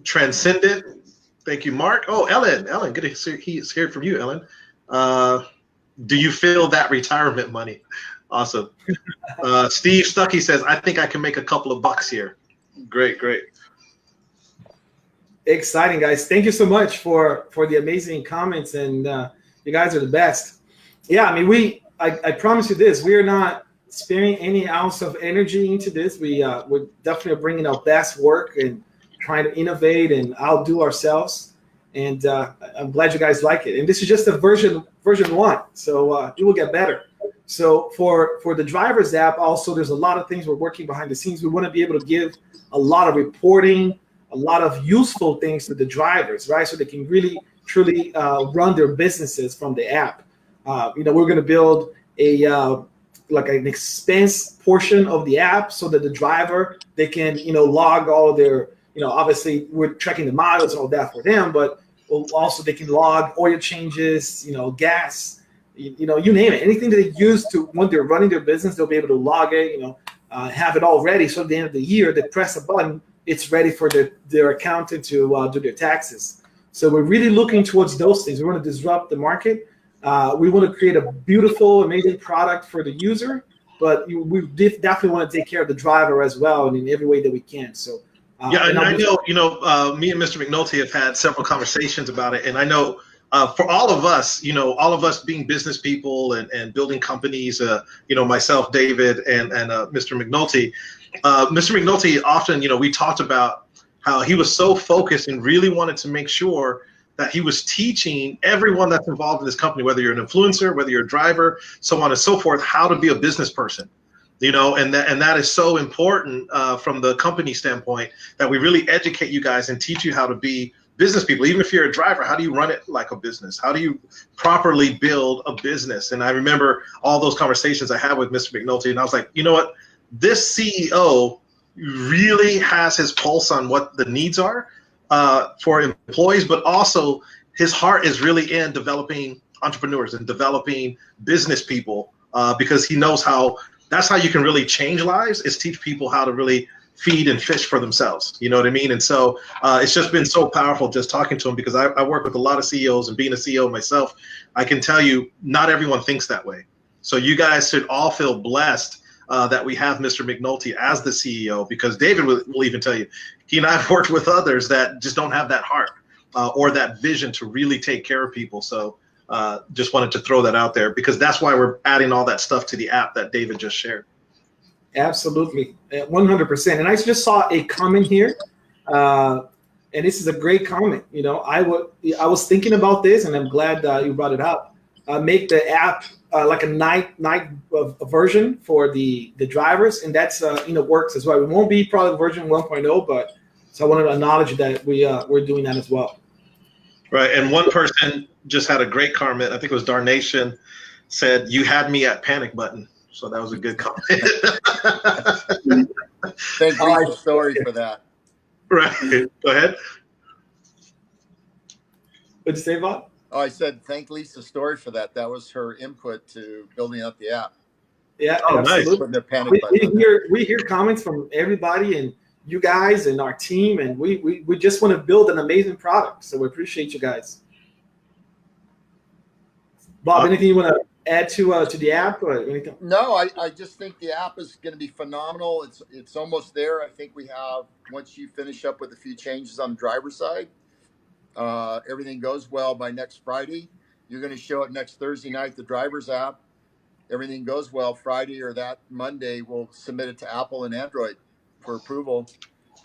Transcendent. Thank you, Mark. Oh, Ellen, good to hear from you, Ellen. Do you feel that retirement money? Awesome. Steve Stuckey says, I think I can make a couple of bucks here. Great.
Exciting, guys. Thank you so much for the amazing comments, and you guys are the best. Yeah, I mean, I promise you this, we are not sparing any ounce of energy into this. We're definitely bringing our best work and trying to innovate and outdo ourselves. And I'm glad you guys like it. And this is just a version 1, so it will get better. So for the drivers app, also, there's a lot of things we're working behind the scenes. We want to be able to give a lot of reporting, a lot of useful things to the drivers, right? So they can really, truly run their businesses from the app. We're going to build a like an expense portion of the app so that the driver, they can log all of their, obviously we're tracking the miles and all that for them, but also they can log oil changes, gas, you name it, anything that they use to when they're running their business, they'll be able to log it, have it all ready. So at the end of the year, they press a button, it's ready for their accountant to do their taxes. So we're really looking towards those things. We want to disrupt the market. We want to create a beautiful, amazing product for the user, but we definitely want to take care of the driver as well, and in every way that we can. So
yeah, and I know, me and Mr. McNulty have had several conversations about it, and I know for all of us, all of us being business people and building companies, myself, David, and Mr. McNulty. Mr. McNulty often, we talked about how he was so focused and really wanted to make sure that he was teaching everyone that's involved in this company, whether you're an influencer, whether you're a driver, so on and so forth, how to be a business person. And that is so important from the company standpoint, that we really educate you guys and teach you how to be business people. Even if you're a driver, how do you run it like a business? How do you properly build a business? And I remember all those conversations I had with Mr. McNulty, and I was like, you know what? This CEO really has his pulse on what the needs are for employees, but also his heart is really in developing entrepreneurs and developing business people because he knows that's how you can really change lives, is teach people how to really feed and fish for themselves. You know what I mean? And so it's just been so powerful just talking to him, because I work with a lot of CEOs, and being a CEO myself, I can tell you not everyone thinks that way. So you guys should all feel blessed that we have Mr. McNulty as the CEO, because David will even tell you, he and I have worked with others that just don't have that heart or that vision to really take care of people. So just wanted to throw that out there, because that's why we're adding all that stuff to the app that David just shared.
Absolutely, 100%. And I just saw a comment here, and this is a great comment. I was thinking about this, and I'm glad you brought it up. Make the app like a night version for the drivers, and that's works as well. It won't be probably version 1.0, but so I wanted to acknowledge that we're doing that as well.
Right, and one person just had a great comment. I think it was Darnation, said, "You had me at panic button." So that was a good comment.
Thank Lisa Story for that.
Right. Go ahead.
What'd you say, Bob?
Oh, I said thank Lisa Story for that. That was her input to building out the app.
Yeah,
absolutely.
Nice.
The panic button.
We hear comments from everybody and you guys and our team, and we just want to build an amazing product. So we appreciate you guys. Bob, anything you want to add to the app or anything?
No, I just think the app is going to be phenomenal. It's almost there. I think we have, once you finish up with a few changes on the driver's side, everything goes well by next Friday. You're going to show it next Thursday night, the driver's app. Everything goes well Friday or that Monday, we'll submit it to Apple and Android for approval.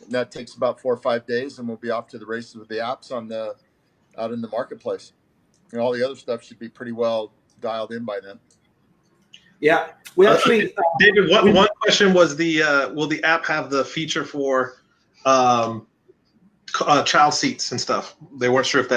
And that takes about 4 or 5 days, and we'll be off to the races with the apps out in the marketplace. And all the other stuff should be pretty well dialed in by then.
Yeah, we actually.
David, one question was will the app have the feature for child seats and stuff? They weren't sure if you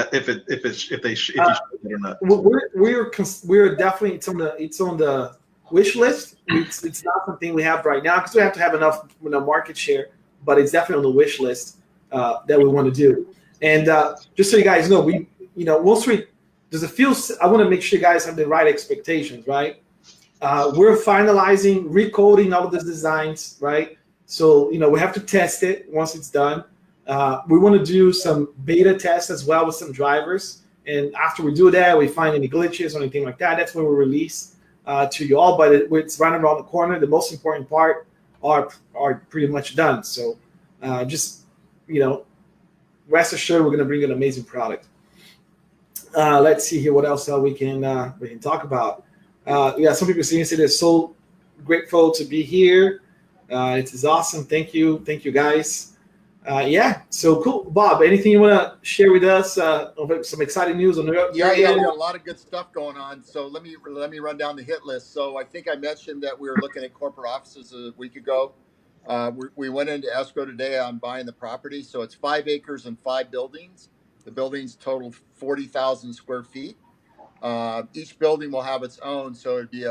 should it or not.
We're definitely it's on the wish list. It's not something we have right now because we have to have enough market share, but it's definitely on the wish list that we want to do. And just so you guys know, once there's a few. I want to make sure you guys have the right expectations, right? We're finalizing, recoding all of the designs, right? So we have to test it once it's done. We want to do some beta tests as well with some drivers, and after we do that, we find any glitches or anything like that. That's when we release to you all. But it's right around the corner. The most important part are pretty much done. So just rest assured, we're going to bring an amazing product. Let's see here what else we can talk about. Some people saying they're so grateful to be here. It is awesome. Thank you guys. So cool. Bob, anything you want to share with us? Some exciting news on the
Yeah, we got a lot of good stuff going on. So let me run down the hit list. So I think I mentioned that we were looking at corporate offices a week ago. We went into escrow today on buying the property. So it's 5 acres and 5 buildings. The buildings total 40,000 square feet. Each building will have its own. So it'd be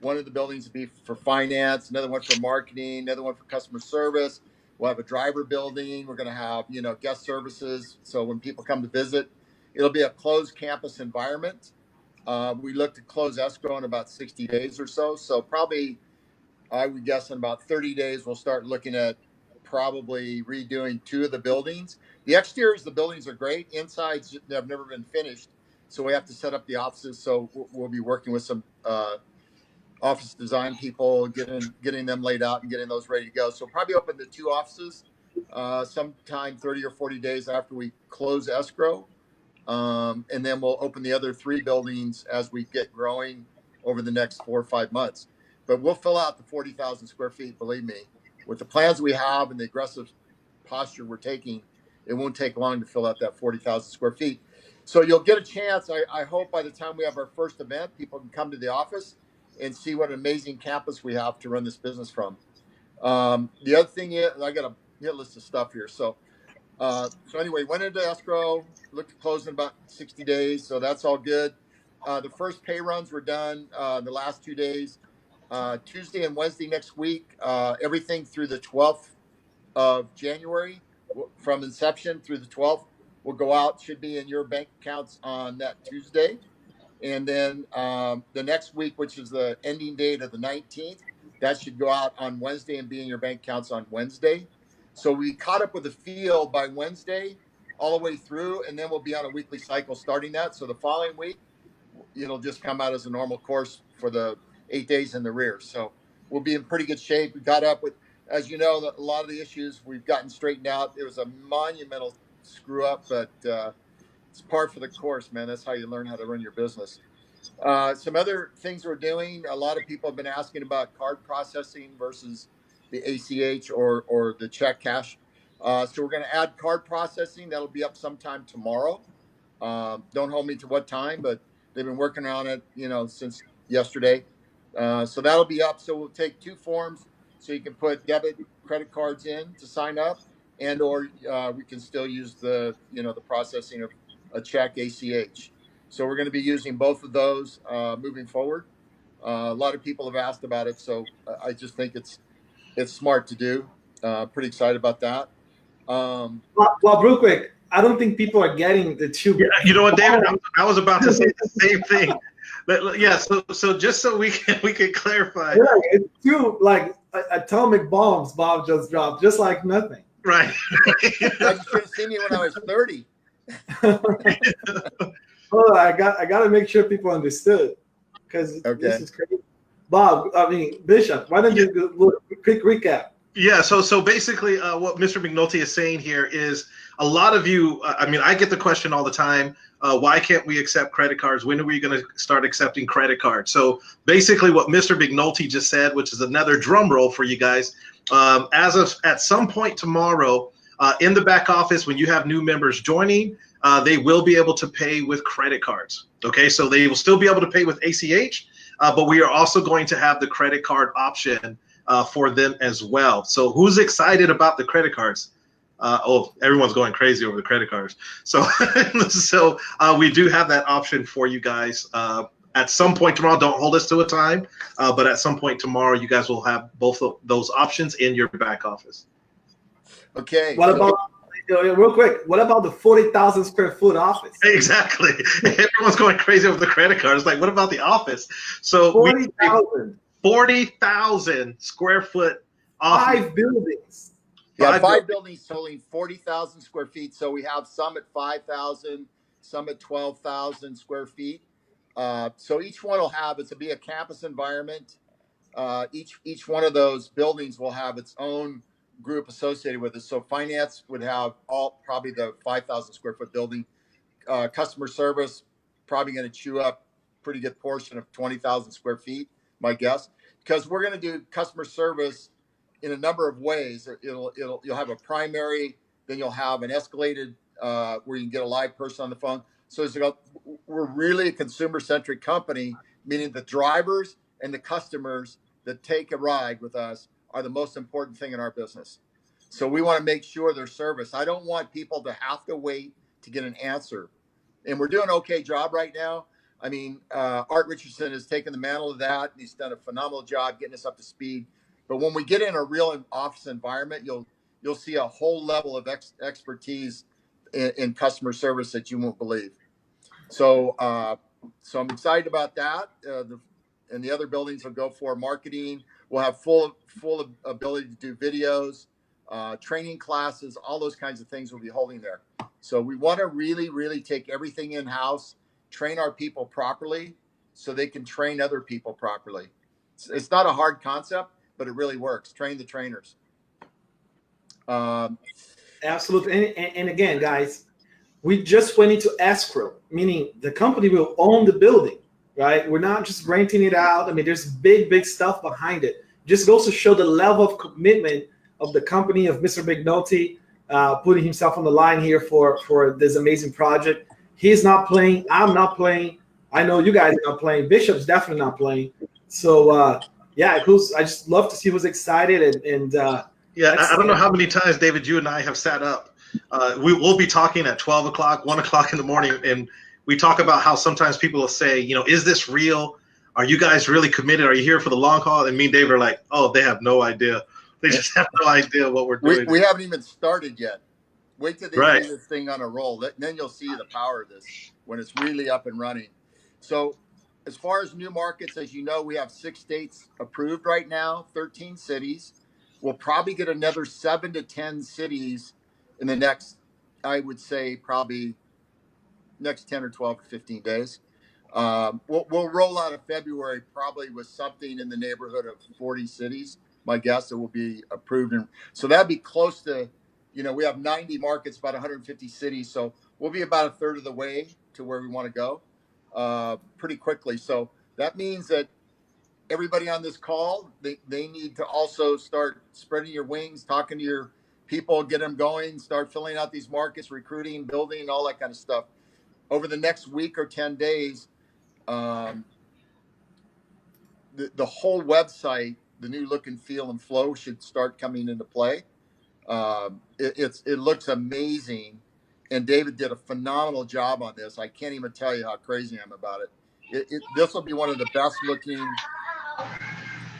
one of the buildings would be for finance, another one for marketing, another one for customer service. We'll have a driver building. We're going to have, guest services. So when people come to visit, it'll be a closed campus environment. We look to close escrow in about 60 days or so. So probably, I would guess in about 30 days, we'll start looking at probably redoing 2 of the buildings. The exteriors of the buildings are great. Insides have never been finished. So we have to set up the offices. So we'll be working with some office design people, getting them laid out and getting those ready to go. So probably open the 2 offices sometime 30 or 40 days after we close escrow. And then we'll open the other 3 buildings as we get growing over the next 4 or 5 months. But we'll fill out the 40,000 square feet, believe me. With the plans we have and the aggressive posture we're taking, it won't take long to fill out that 40,000 square feet. So you'll get a chance. I hope by the time we have our first event, people can come to the office and see what an amazing campus we have to run this business from. The other thing is, I got a hit list of stuff here. So anyway, went into escrow, looked to close in about 60 days. So that's all good. The first pay runs were done the last 2 days. Tuesday and Wednesday next week, everything through the 12th of January, from inception through the 12th, will go out, should be in your bank accounts on that Tuesday. And then the next week, which is the ending date of the 19th, that should go out on Wednesday and be in your bank accounts on Wednesday. So we caught up with the field by Wednesday all the way through, and then we'll be on a weekly cycle starting that. So the following week, it'll just come out as a normal course for the 8 days in the rear. So we'll be in pretty good shape. We got up with, as you know, a lot of the issues we've gotten straightened out. It was a monumental screw up, but it's par for the course, man. That's how you learn how to run your business. Some other things we're doing. A lot of people have been asking about card processing versus the ACH or the check cash. So we're going to add card processing. That'll be up sometime tomorrow. Don't hold me to what time, but they've been working on it, since yesterday. So that'll be up. So we'll take 2 forms, so you can put debit, credit cards in to sign up, or we can still use the processing of a check, ACH. So we're going to be using both of those moving forward. A lot of people have asked about it, so I just think it's smart to do. Pretty excited about that.
Well, real quick, I don't think people are getting the 2.
Yeah, you know what, David? I was about to say the same thing. But yeah, so just so we can clarify.
Yeah, it's 2 like atomic bombs Bob just dropped, just like nothing.
Right.
You should have seen me when I was 30.
Oh, I got to make sure people understood, because this is crazy. Bob, Bishop, why don't you do a quick recap?
Yeah, so basically what Mr. McNulty is saying here is a lot of you, I get the question all the time, why can't we accept credit cards? When are we going to start accepting credit cards? So basically what Mr. McNulty just said, which is another drum roll for you guys, at some point tomorrow, in the back office, when you have new members joining, they will be able to pay with credit cards. Okay, so they will still be able to pay with ACH, but we are also going to have the credit card option for them as well. So who's excited about the credit cards? Everyone's going crazy over the credit cards. So we do have that option for you guys. At some point tomorrow, don't hold us to a time, but at some point tomorrow, you guys will have both of those options in your back office.
Okay.
What about, real quick, what about the 40,000 square foot office?
Exactly. Everyone's going crazy over the credit cards. Like, what about the office? So
40,000.
40,000 square foot office.
5 buildings.
Yeah, 5 buildings totaling 40,000 square feet. So we have some at 5,000, some at 12,000 square feet. So each one will have, it'll be a campus environment. Each one of those buildings will have its own group associated with it. So finance would have probably the 5,000 square foot building. Customer service probably going to chew up a pretty good portion of 20,000 square feet, my guess, because we're going to do customer service in a number of ways. You'll have a primary, then you'll have an escalated where you can get a live person on the phone. So we're really a consumer-centric company, meaning the drivers and the customers that take a ride with us are the most important thing in our business. So we want to make sure their service. I don't want people to have to wait to get an answer. And we're doing an okay job right now. I mean, Art Richardson has taken the mantle of that. He's done a phenomenal job getting us up to speed. But when we get in a real office environment, you'll see a whole level of expertise in customer service that you won't believe. So I'm excited about that. And the other buildings will go for marketing. We'll have full ability to do videos, training classes, all those kinds of things we'll be holding there. So we want to really, really take everything in-house, train our people properly so they can train other people properly. It's not a hard concept, but it really works. Train the trainers.
Absolutely. And again, guys, we just went into escrow, meaning the company will own the building, right? We're not just renting it out. I mean, there's big stuff behind it. Just goes to show the level of commitment of the company, of Mr. McNulty, putting himself on the line here for this amazing project. He's not playing. I'm not playing. I know you guys are not playing. Bishop's definitely not playing. So, yeah, I just love to see who's excited. And
yeah, I don't know how many times, David, you and I have sat up. We'll be talking at 12 o'clock, 1 o'clock in the morning, and we talk about how sometimes people will say, is this real? Are you guys really committed? Are you here for the long haul? And me and Dave are like, oh, they have no idea. They just have no idea what we're doing.
We haven't even started yet. Wait till they
Right.
see this thing on a roll. Then you'll see the power of this when it's really up and running. So as far as new markets, as you know, we have 6 states approved right now, 13 cities. We'll probably get another 7 to 10 cities in the next, I would say, probably next 10 or 12 to 15 days. We'll roll out of February probably with something in the neighborhood of 40 cities. My guess it will be approved. And so that'd be close to, we have 90 markets, about 150 cities. So we'll be about a third of the way to where we want to go pretty quickly. So that means that everybody on this call, they need to also start spreading your wings, talking to your people, get them going, start filling out these markets, recruiting, building, all that kind of stuff. Over the next week or 10 days, the whole website, the new look and feel and flow should start coming into play. It looks amazing, and David did a phenomenal job on this. I can't even tell you how crazy I am about it. This will be one of the best looking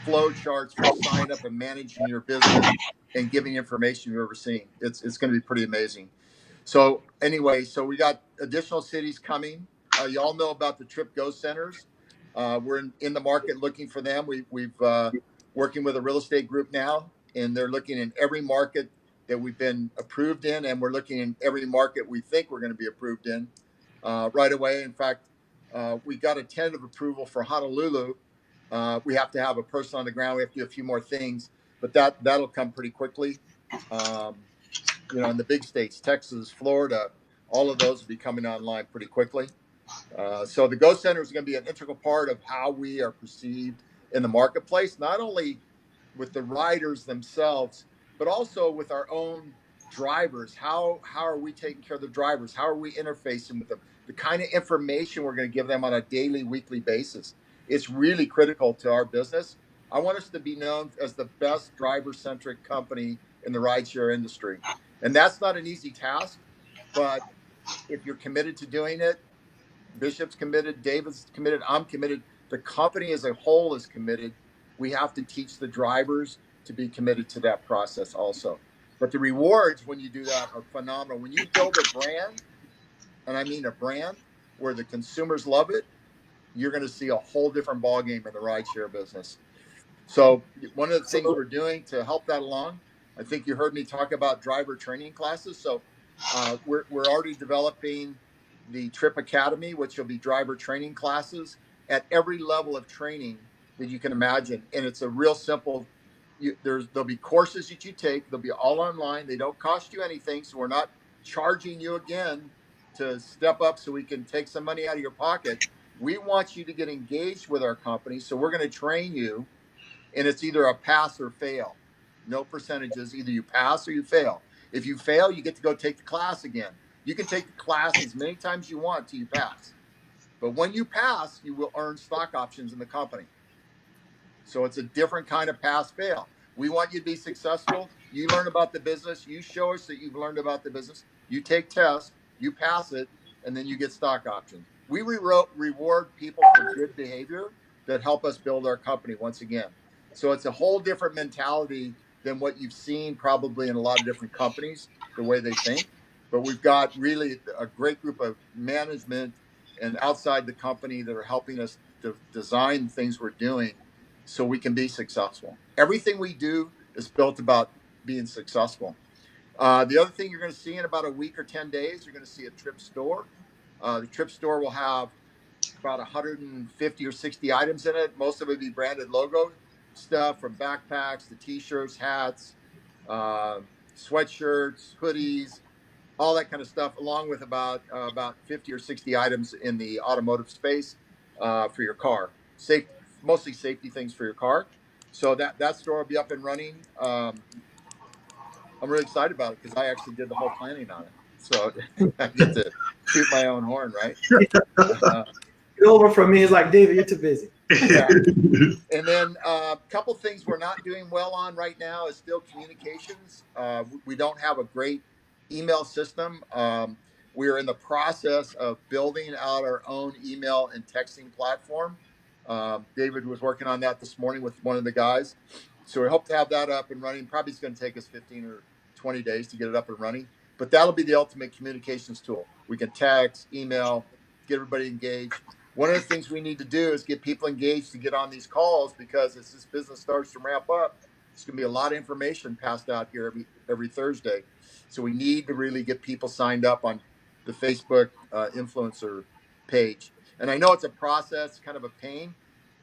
flow charts for sign up and managing your business and giving information you've ever seen. It's going to be pretty amazing. So anyway, so we got additional cities coming. You all know about the Tryp Go Centers. We're in the market looking for them. We've working with a real estate group now, and they're looking in every market that we've been approved in, and we're looking in every market we think we're going to be approved in right away. In fact, we got a tentative approval for Honolulu. We have to have a person on the ground. We have to do a few more things, but that'll come pretty quickly. In the big states, Texas, Florida, all of those will be coming online pretty quickly. So the Go Center is going to be an integral part of how we are perceived in the marketplace, not only with the riders themselves, but also with our own drivers. How are we taking care of the drivers? How are we interfacing with them? The kind of information we're going to give them on a daily, weekly basis. It's really critical to our business. I want us to be known as the best driver-centric company in the rideshare industry. And that's not an easy task, but if you're committed to doing it, Bishop's committed, David's committed, I'm committed, the company as a whole is committed. We have to teach the drivers to be committed to that process also. But the rewards when you do that are phenomenal. When you build a brand, and I mean a brand, where the consumers love it, you're going to see a whole different ballgame in the rideshare business. So one of the things we're doing to help that along, I think you heard me talk about driver training classes. So we're already developing the Tryp Academy, which will be driver training classes at every level of training that you can imagine. And it's a real simple, there'll be courses that you take. They'll be all online. They don't cost you anything. So we're not charging you again to step up so we can take some money out of your pocket. We want you to get engaged with our company. So we're going to train you, and it's either a pass or fail. No percentages. Either you pass or you fail. If you fail, you get to go take the class again. You can take the class as many times you want till you pass. But when you pass, you will earn stock options in the company. So it's a different kind of pass-fail. We want you to be successful. You learn about the business. You show us that you've learned about the business. You take tests. You pass it, and then you get stock options. We reward people for good behavior that help us build our company once again. So it's a whole different mentality than what you've seen probably in a lot of different companies, the way they think. But we've got really a great group of management and outside the company that are helping us to design things we're doing so we can be successful. Everything we do is built about being successful. The other thing you're going to see in about a week or 10 days, you're going to see a Tryp store. The Tryp store will have about 150 or 60 items in it. Most of it will be branded logo stuff, from backpacks to t-shirts, hats, sweatshirts, hoodies, all that kind of stuff, along with about 50 or 60 items in the automotive space for your car. Mostly safety things for your car. So that store will be up and running. I'm really excited about it because I actually did the whole planning on it. So I get to shoot my own horn, right?
Get over from me. It's like, David, you're too busy.
Yeah. And then a couple things we're not doing well on right now is still communications. We don't have a great email system. We're in the process of building out our own email and texting platform. David was working on that this morning with one of the guys. So we hope to have that up and running. Probably it's going to take us 15 or 20 days to get it up and running. But that'll be the ultimate communications tool. We can text, email, get everybody engaged. One of the things we need to do is get people engaged to get on these calls, because as this business starts to ramp up, there's going to be a lot of information passed out here every Thursday. So we need to really get people signed up on the Facebook influencer page. And I know it's a process, kind of a pain,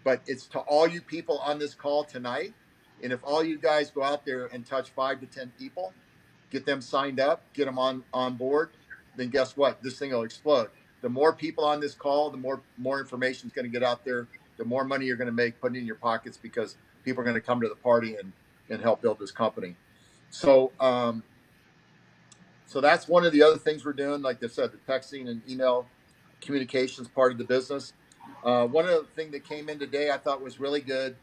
but it's to all you people on this call tonight. And if all you guys go out there and touch 5 to 10 people, get them signed up, get them on board, then guess what? This thing will explode. The more people on this call, the more information is going to get out there, the more money you're going to make putting in your pockets, because people are going to come to the party and help build this company. So so that's one of the other things we're doing. Like I said, the texting and email communications part of the business. One other thing that came in today I thought was really good.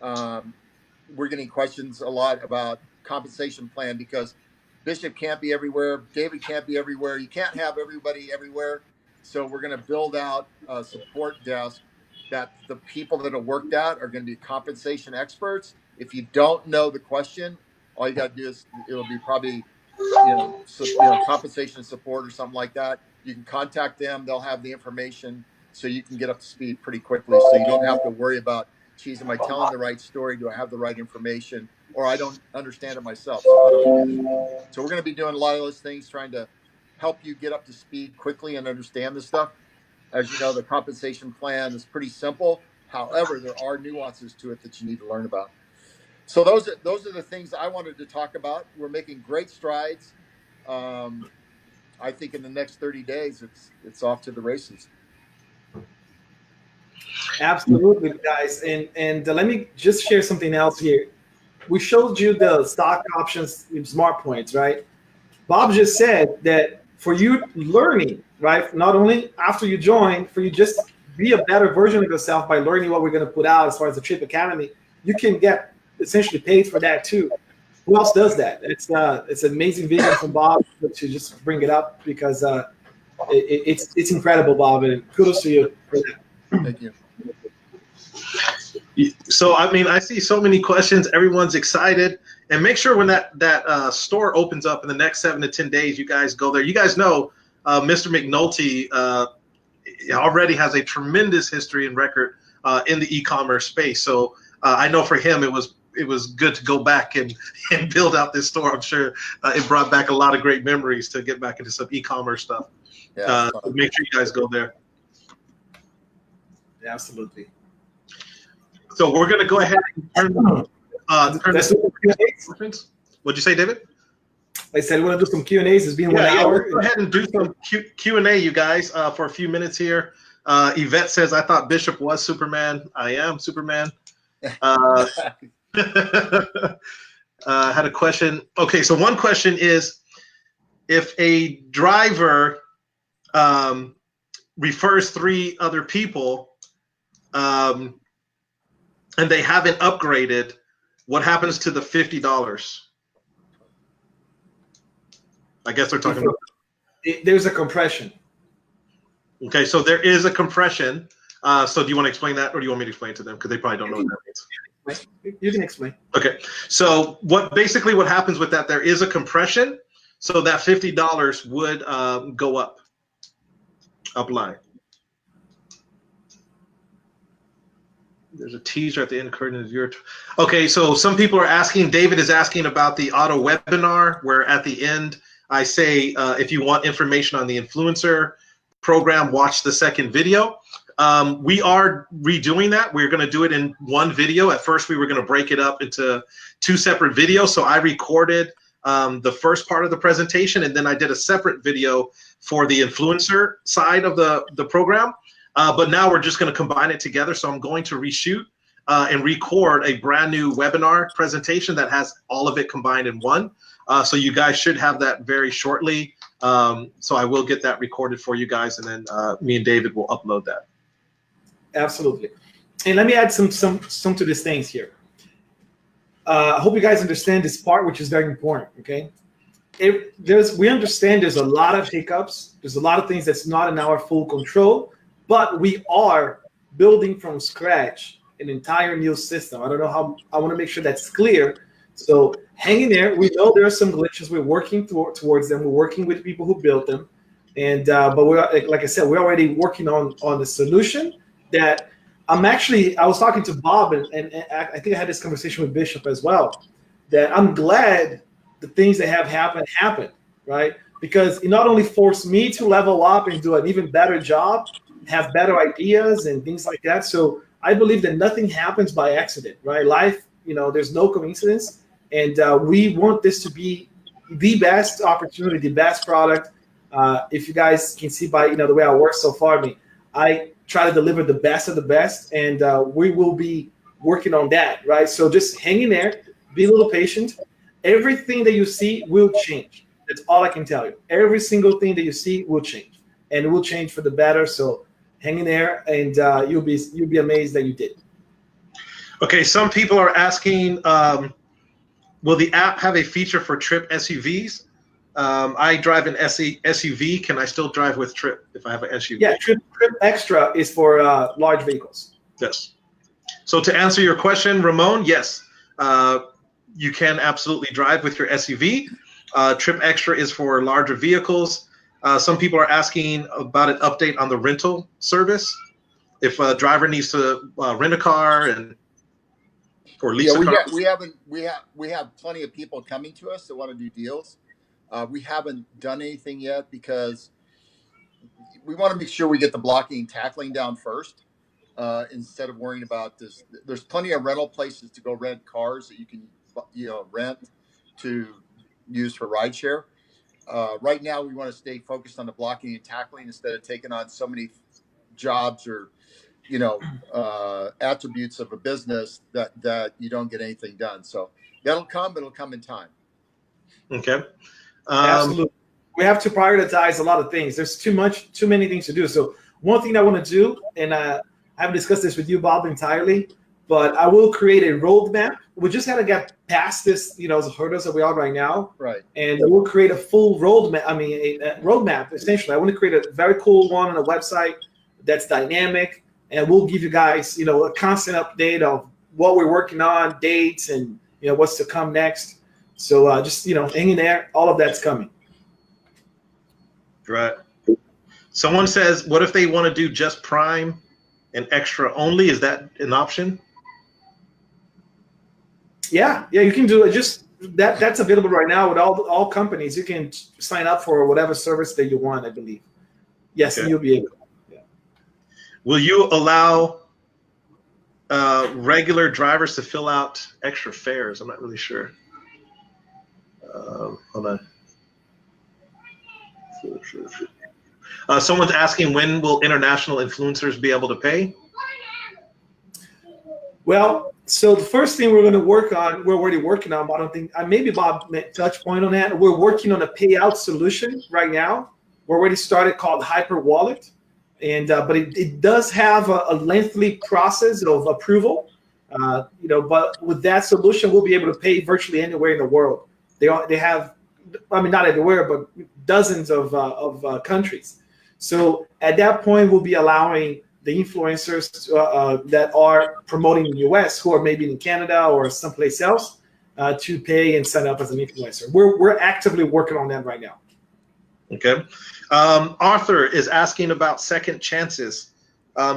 We're getting questions a lot about compensation plan, because Bishop can't be everywhere. David can't be everywhere. You can't have everybody everywhere. So we're going to build out a support desk that the people that have worked out are going to be compensation experts. If you don't know the question, all you got to do is, it'll be probably, compensation support or something like that. You can contact them. They'll have the information so you can get up to speed pretty quickly. So you don't have to worry about, geez, am I telling the right story? Do I have the right information? Or I don't understand it myself. So we're going to be doing a lot of those things, trying to help you get up to speed quickly and understand this stuff. As you know, the compensation plan is pretty simple. However, there are nuances to it that you need to learn about. So those are the things I wanted to talk about. We're making great strides. I think in the next 30 days, it's off to the races.
Absolutely, guys. And let me just share something else here. We showed you the stock options in Smart Points, right? Bob just said that for you learning, right, not only after you join, for you just be a better version of yourself by learning what we're going to put out as far as the Tryp Academy, you can get essentially paid for that too. Who else does that? It's an amazing vision from Bob to just bring it up, because it's incredible, Bob, and kudos to you for that.
Thank you.
So, I mean, I see so many questions. Everyone's excited. And make sure when that store opens up in the next 7 to 10 days, you guys go there. You guys know Mr. McNulty already has a tremendous history and record in the e-commerce space. So I know for him it was good to go back and build out this store. I'm sure it brought back a lot of great memories to get back into some e-commerce stuff.
Yeah,
make sure you guys go there.
Absolutely.
So we're going to go ahead and turn this. What'd you say, David?
I said we want to do some Q&As. It's been 1 hour.
Yeah, we'll go ahead and do some Q&A, you guys, for a few minutes here. Yvette says, I thought Bishop was Superman. I am Superman. Had a question. Okay, so one question is, if a driver refers 3 other people, and they haven't upgraded, what happens to the $50? I guess they're talking about.
There's a compression.
Okay, so there is a compression. So do you want to explain that, or do you want me to explain it to them? Because they probably don't know what that
means. You can explain.
Okay, so what happens with that, there is a compression, so that $50 would go up line. There's a teaser at the end curtain of your. Okay, so some people are asking. David is asking about the auto webinar, where at the end I say, if you want information on the influencer program, watch the second video. We are redoing that. We're going to do it in one video. At first, we were going to break it up into 2 separate videos. So I recorded the first part of the presentation, and then I did a separate video for the influencer side of the program. But now we're just going to combine it together. So I'm going to reshoot and record a brand new webinar presentation that has all of it combined in one. So you guys should have that very shortly. So I will get that recorded for you guys, and then me and David will upload that.
Absolutely. And let me add some to these things here. I hope you guys understand this part, which is very important, okay? We understand there's a lot of hiccups. There's a lot of things that's not in our full control, but we are building from scratch an entire new system. I don't know how, I want to make sure that's clear. So hang in there. We know there are some glitches. We're working towards them. We're working with people who built them. And but we're, like I said, we're already working on the solution that I was talking to Bob, and I think I had this conversation with Bishop as well, that I'm glad the things that have happened, right? Because it not only forced me to level up and do an even better job, have better ideas and things like that. So I believe that nothing happens by accident, right? Life, there's no coincidence. And we want this to be the best opportunity, the best product. If you guys can see by, the way I work so far, I try to deliver the best of the best, and we will be working on that, right? So just hang in there, be a little patient. Everything that you see will change. That's all I can tell you. Every single thing that you see will change, and it will change for the better. So hang in there, and you'll be amazed that you did.
Okay, some people are asking, will the app have a feature for Tryp SUVs? I drive an SUV. Can I still drive with Tryp if I have an SUV?
Yeah, Tryp Extra is for large vehicles.
Yes. So to answer your question, Ramon, yes, you can absolutely drive with your SUV. Tryp Extra is for larger vehicles. Some people are asking about an update on the rental service. If a driver needs to rent a car or lease a car.
We have plenty of people coming to us that want to do deals. We haven't done anything yet because we want to make sure we get the blocking and tackling down first instead of worrying about this. There's plenty of rental places to go rent cars that you can rent to use for rideshare. Right now, we want to stay focused on the blocking and tackling instead of taking on so many jobs or attributes of a business that you don't get anything done. So that'll come, but it'll come in time.
Okay.
Absolutely. We have to prioritize a lot of things. There's too many things to do. So one thing I want to do, and I haven't discussed this with you, Bob, entirely, but I will create a roadmap. We just got to get past this, hurdles that we are right now.
Right.
And we'll create a full roadmap. A roadmap, essentially. I want to create a very cool one on a website that's dynamic, and we'll give you guys, a constant update of what we're working on, dates, and what's to come next. So just hang in there. All of that's coming.
Right. Someone says, what if they want to do just Prime and Extra only? Is that an option?
Yeah, you can do it. Just that's available right now with all companies. You can sign up for whatever service that you want, I believe. Yes, okay. And you'll be able. Yeah.
Will you allow regular drivers to fill out extra fares? I'm not really sure. Hold on. Someone's asking, when will international influencers be able to pay?
Well, so the first thing we're going to work on, we're already working on, but I don't think, maybe Bob may touch point on that. We're working on a payout solution right now. We're already started called Hyper Wallet. And but it does have a lengthy process of approval. But with that solution, we'll be able to pay virtually anywhere in the world. They have, not everywhere, but dozens of countries. So at that point, we'll be allowing the influencers that are promoting the US, who are maybe in Canada or someplace else, to pay and sign up as an influencer. We're actively working on that right now.
Okay. Arthur is asking about second chances.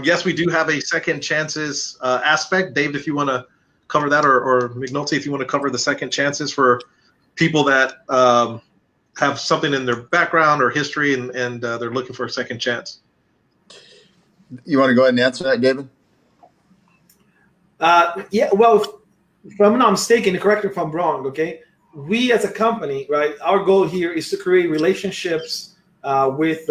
Yes, we do have a second chances aspect. David, if you want to cover that, or McNulty, if you want to cover the second chances for people that have something in their background or history and they're looking for a second chance.
You want to go ahead and answer that, David?
Yeah, well, if I'm not mistaken, correct me if I'm wrong, okay? We as a company, right, our goal here is to create relationships with,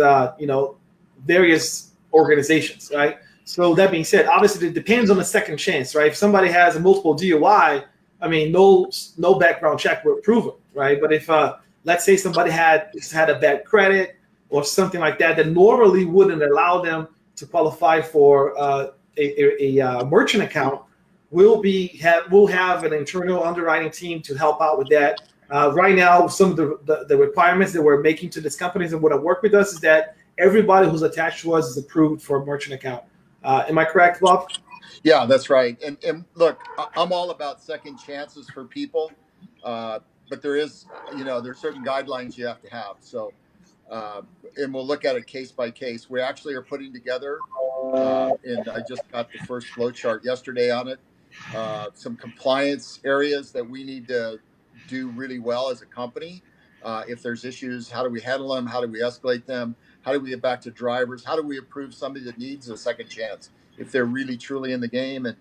various organizations, right? So that being said, obviously it depends on the second chance, right? If somebody has a multiple DUI, I mean, no background check will prove it, right? But if, let's say somebody had a bad credit or something like that, that normally wouldn't allow them to qualify for a merchant account, we'll have an internal underwriting team to help out with that. Right now, some of the requirements that we're making to these companies and what have worked with us is that everybody who's attached to us is approved for a merchant account. Am I correct, Bob?
Yeah, that's right. And look, I'm all about second chances for people, but there's certain guidelines you have to have. So, and we'll look at it case by case. We actually are putting together, and I just got the first flow chart yesterday on it. Some compliance areas that we need to do really well as a company. If there's issues, how do we handle them? How do we escalate them? How do we get back to drivers? How do we approve somebody that needs a second chance if they're really truly in the game and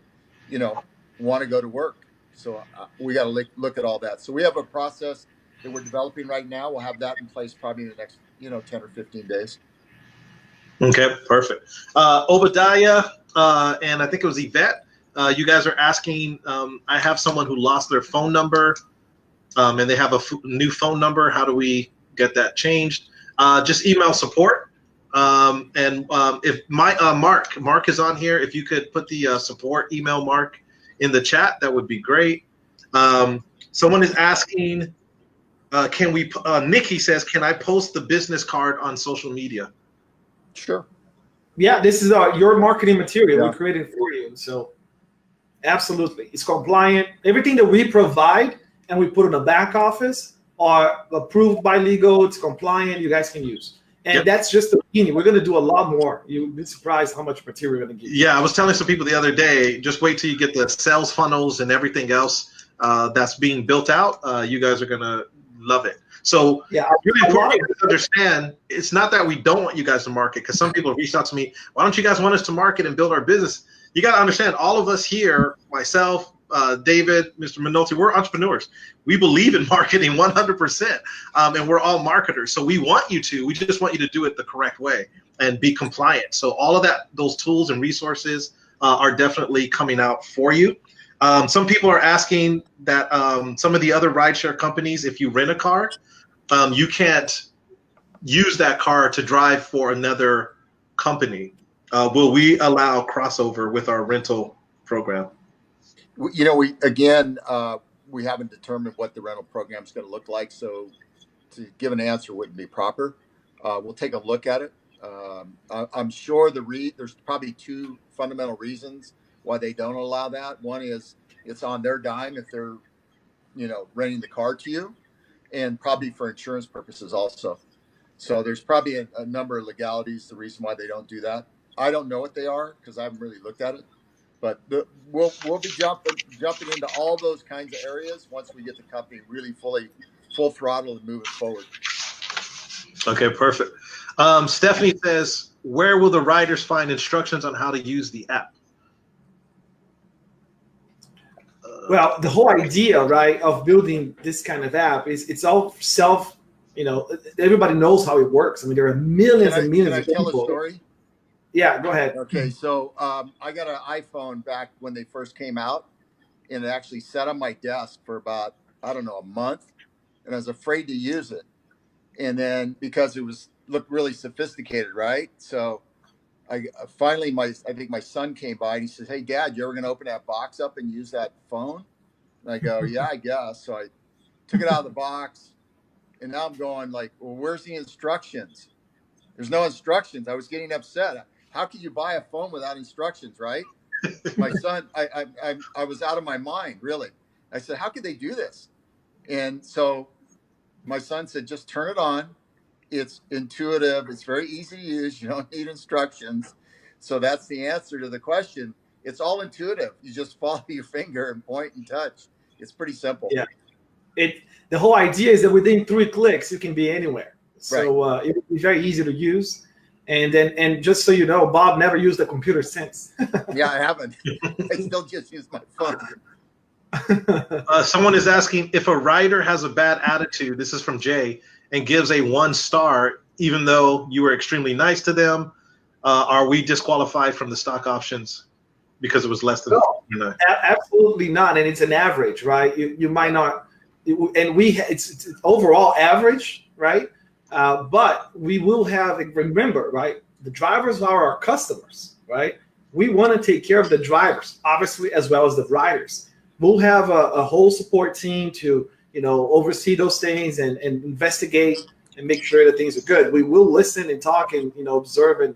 want to go to work? So we got to look at all that. So we have a process that we're developing right now. We'll have that in place probably in the next 10 or 15 days.
Okay, perfect. Obadiah and I think it was Yvette. You guys are asking. I have someone who lost their phone number, and they have a new phone number. How do we get that changed? Just email support. If Mark is on here, if you could put the support email Mark in the chat, that would be great. Someone is asking, can we? Nikki says, can I post the business card on social media?
Sure.
Yeah, this is your marketing material.
Yeah.
We created for you. So absolutely. It's compliant. Everything that we provide and we put in the back office are approved by legal. It's compliant. You guys can use. And that's just the beginning. We're going to do a lot more. You'll be surprised how much material we're going to give you.
Yeah, I was telling some people the other day, just wait till you get the sales funnels and everything else that's being built out. You guys are going to love it. So really important to understand, it's not that we don't want you guys to market, because some people have reached out to me, why don't you guys want us to market and build our business? You got to understand, all of us here, myself, David, Mr. McNulty, we're entrepreneurs. We believe in marketing 100%, and we're all marketers. So we want you to. We just want you to do it the correct way and be compliant. So all of that, those tools and resources are definitely coming out for you. Some people are asking that some of the other rideshare companies, if you rent a car, you can't use that car to drive for another company. Will we allow crossover with our rental program?
We haven't determined what the rental program is going to look like, so to give an answer wouldn't be proper. We'll take a look at it. I'm sure there's probably two fundamental reasons why they don't allow that. One is it's on their dime if they're, renting the car to you, and probably for insurance purposes also. So there's probably a number of legalities, the reason why they don't do that. I don't know what they are because I haven't really looked at it, but we'll be jumping into all those kinds of areas once we get the company really full throttle and moving forward.
Okay, perfect. Stephanie says, where will the riders find instructions on how to use the app?
Well, the whole idea, right, of building this kind of app is it's all self, everybody knows how it works. I mean, there are millions and millions of people.
Can I tell a story?
Yeah, go ahead.
Okay, so I got an iPhone back when they first came out, and it actually sat on my desk for about, a month, and I was afraid to use it. And then because it looked really sophisticated, right? So I finally, I think my son came by and he says, "Hey, Dad, you ever going to open that box up and use that phone?" And I go, "Yeah, I guess." So I took it out of the box, and now I'm going like, "Well, where's the instructions?" There's no instructions. I was getting upset. How could you buy a phone without instructions, right? My son, I was out of my mind, really. I said, how could they do this? And so my son said, just turn it on. It's intuitive. It's very easy to use. You don't need instructions. So that's the answer to the question. It's all intuitive. You just follow your finger and point and touch. It's pretty simple.
Yeah. The whole idea is that within 3 clicks, you can be anywhere. So it would be very easy to use. And just so you know, Bob never used a computer since.
Yeah, I haven't. I still just use my phone.
Someone is asking if a rider has a bad attitude. This is from Jay, and gives a 1 star, even though you were extremely nice to them. Are we disqualified from the stock options because it was less than?
No, absolutely not. And it's an average, right? You might not, and it's overall average, right? But we will have, remember, right? The drivers are our customers, right? We want to take care of the drivers, obviously, as well as the riders. We'll have a whole support team to, oversee those things and investigate and make sure that things are good. We will listen and talk and, observe and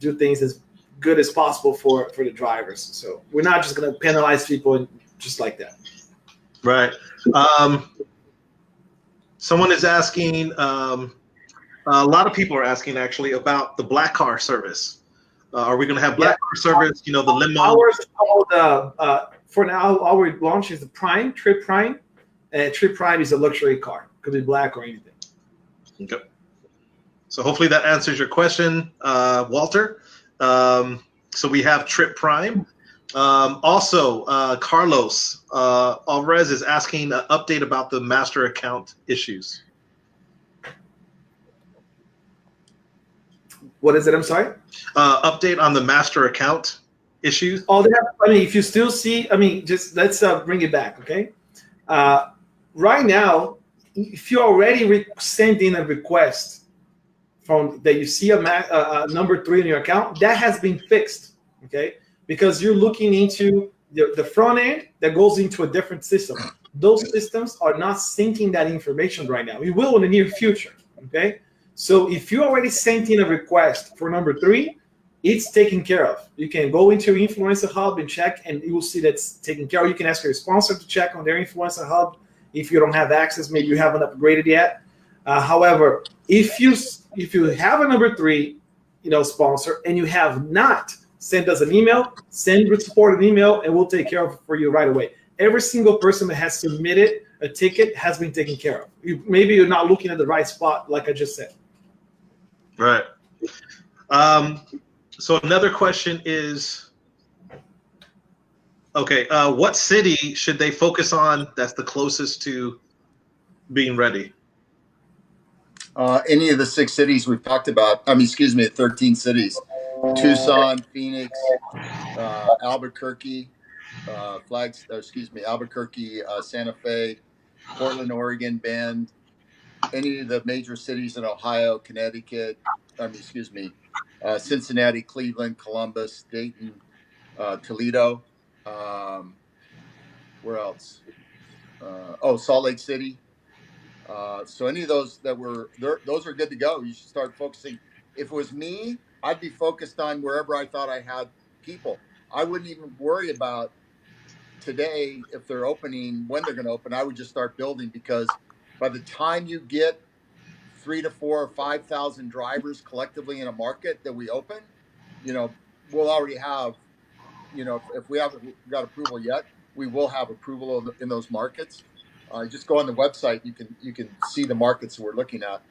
do things as good as possible for the drivers. So we're not just going to penalize people and just like that.
Right. Someone is asking, a lot of people are asking actually about the black car service. Are we going to have black car service? The limo.
Ours called, for now, our launch is the Prime, Tryp Prime. Tryp Prime is a luxury car. Could be black or anything.
Okay. So hopefully that answers your question, Walter. So we have Tryp Prime. Also, Carlos Alvarez is asking an update about the master account issues.
What is it? I'm sorry?
Update on the master account issues.
Oh, if you still see, just let's bring it back, okay? Right now, if you already sent in a request from that you see a number 3 in your account, that has been fixed, okay? Because you're looking into the front end that goes into a different system. Those systems are not syncing that information right now. We will in the near future, okay? So if you already sent in a request for number 3, it's taken care of. You can go into your Influencer Hub and check, and you will see that's taken care of. You can ask your sponsor to check on their Influencer Hub if you don't have access. Maybe you haven't upgraded yet. However, if you have a number 3, sponsor, and you have not sent us an email, send the support an email, and we'll take care of it for you right away. Every single person that has submitted a ticket has been taken care of. Maybe you're not looking at the right spot, like I just said.
Right. So another question is, okay, what city should they focus on that's the closest to being ready?
Any of the 6 cities we've talked about. 13 cities. Tucson, Phoenix, Albuquerque, Albuquerque, Santa Fe, Portland, Oregon, Bend, any of the major cities in Ohio, Connecticut, Cincinnati, Cleveland, Columbus, Dayton, Toledo. Where else? Salt Lake City. So any of those those are good to go. You should start focusing. If it was me, I'd be focused on wherever I thought I had people. I wouldn't even worry about today if they're opening, when they're going to open. I would just start building, because by the time you get 3,000 to 4,000 or 5,000 drivers collectively in a market that we open, we'll already have, if we haven't got approval yet, we will have approval in those markets. Just go on the website. You can see the markets we're looking at.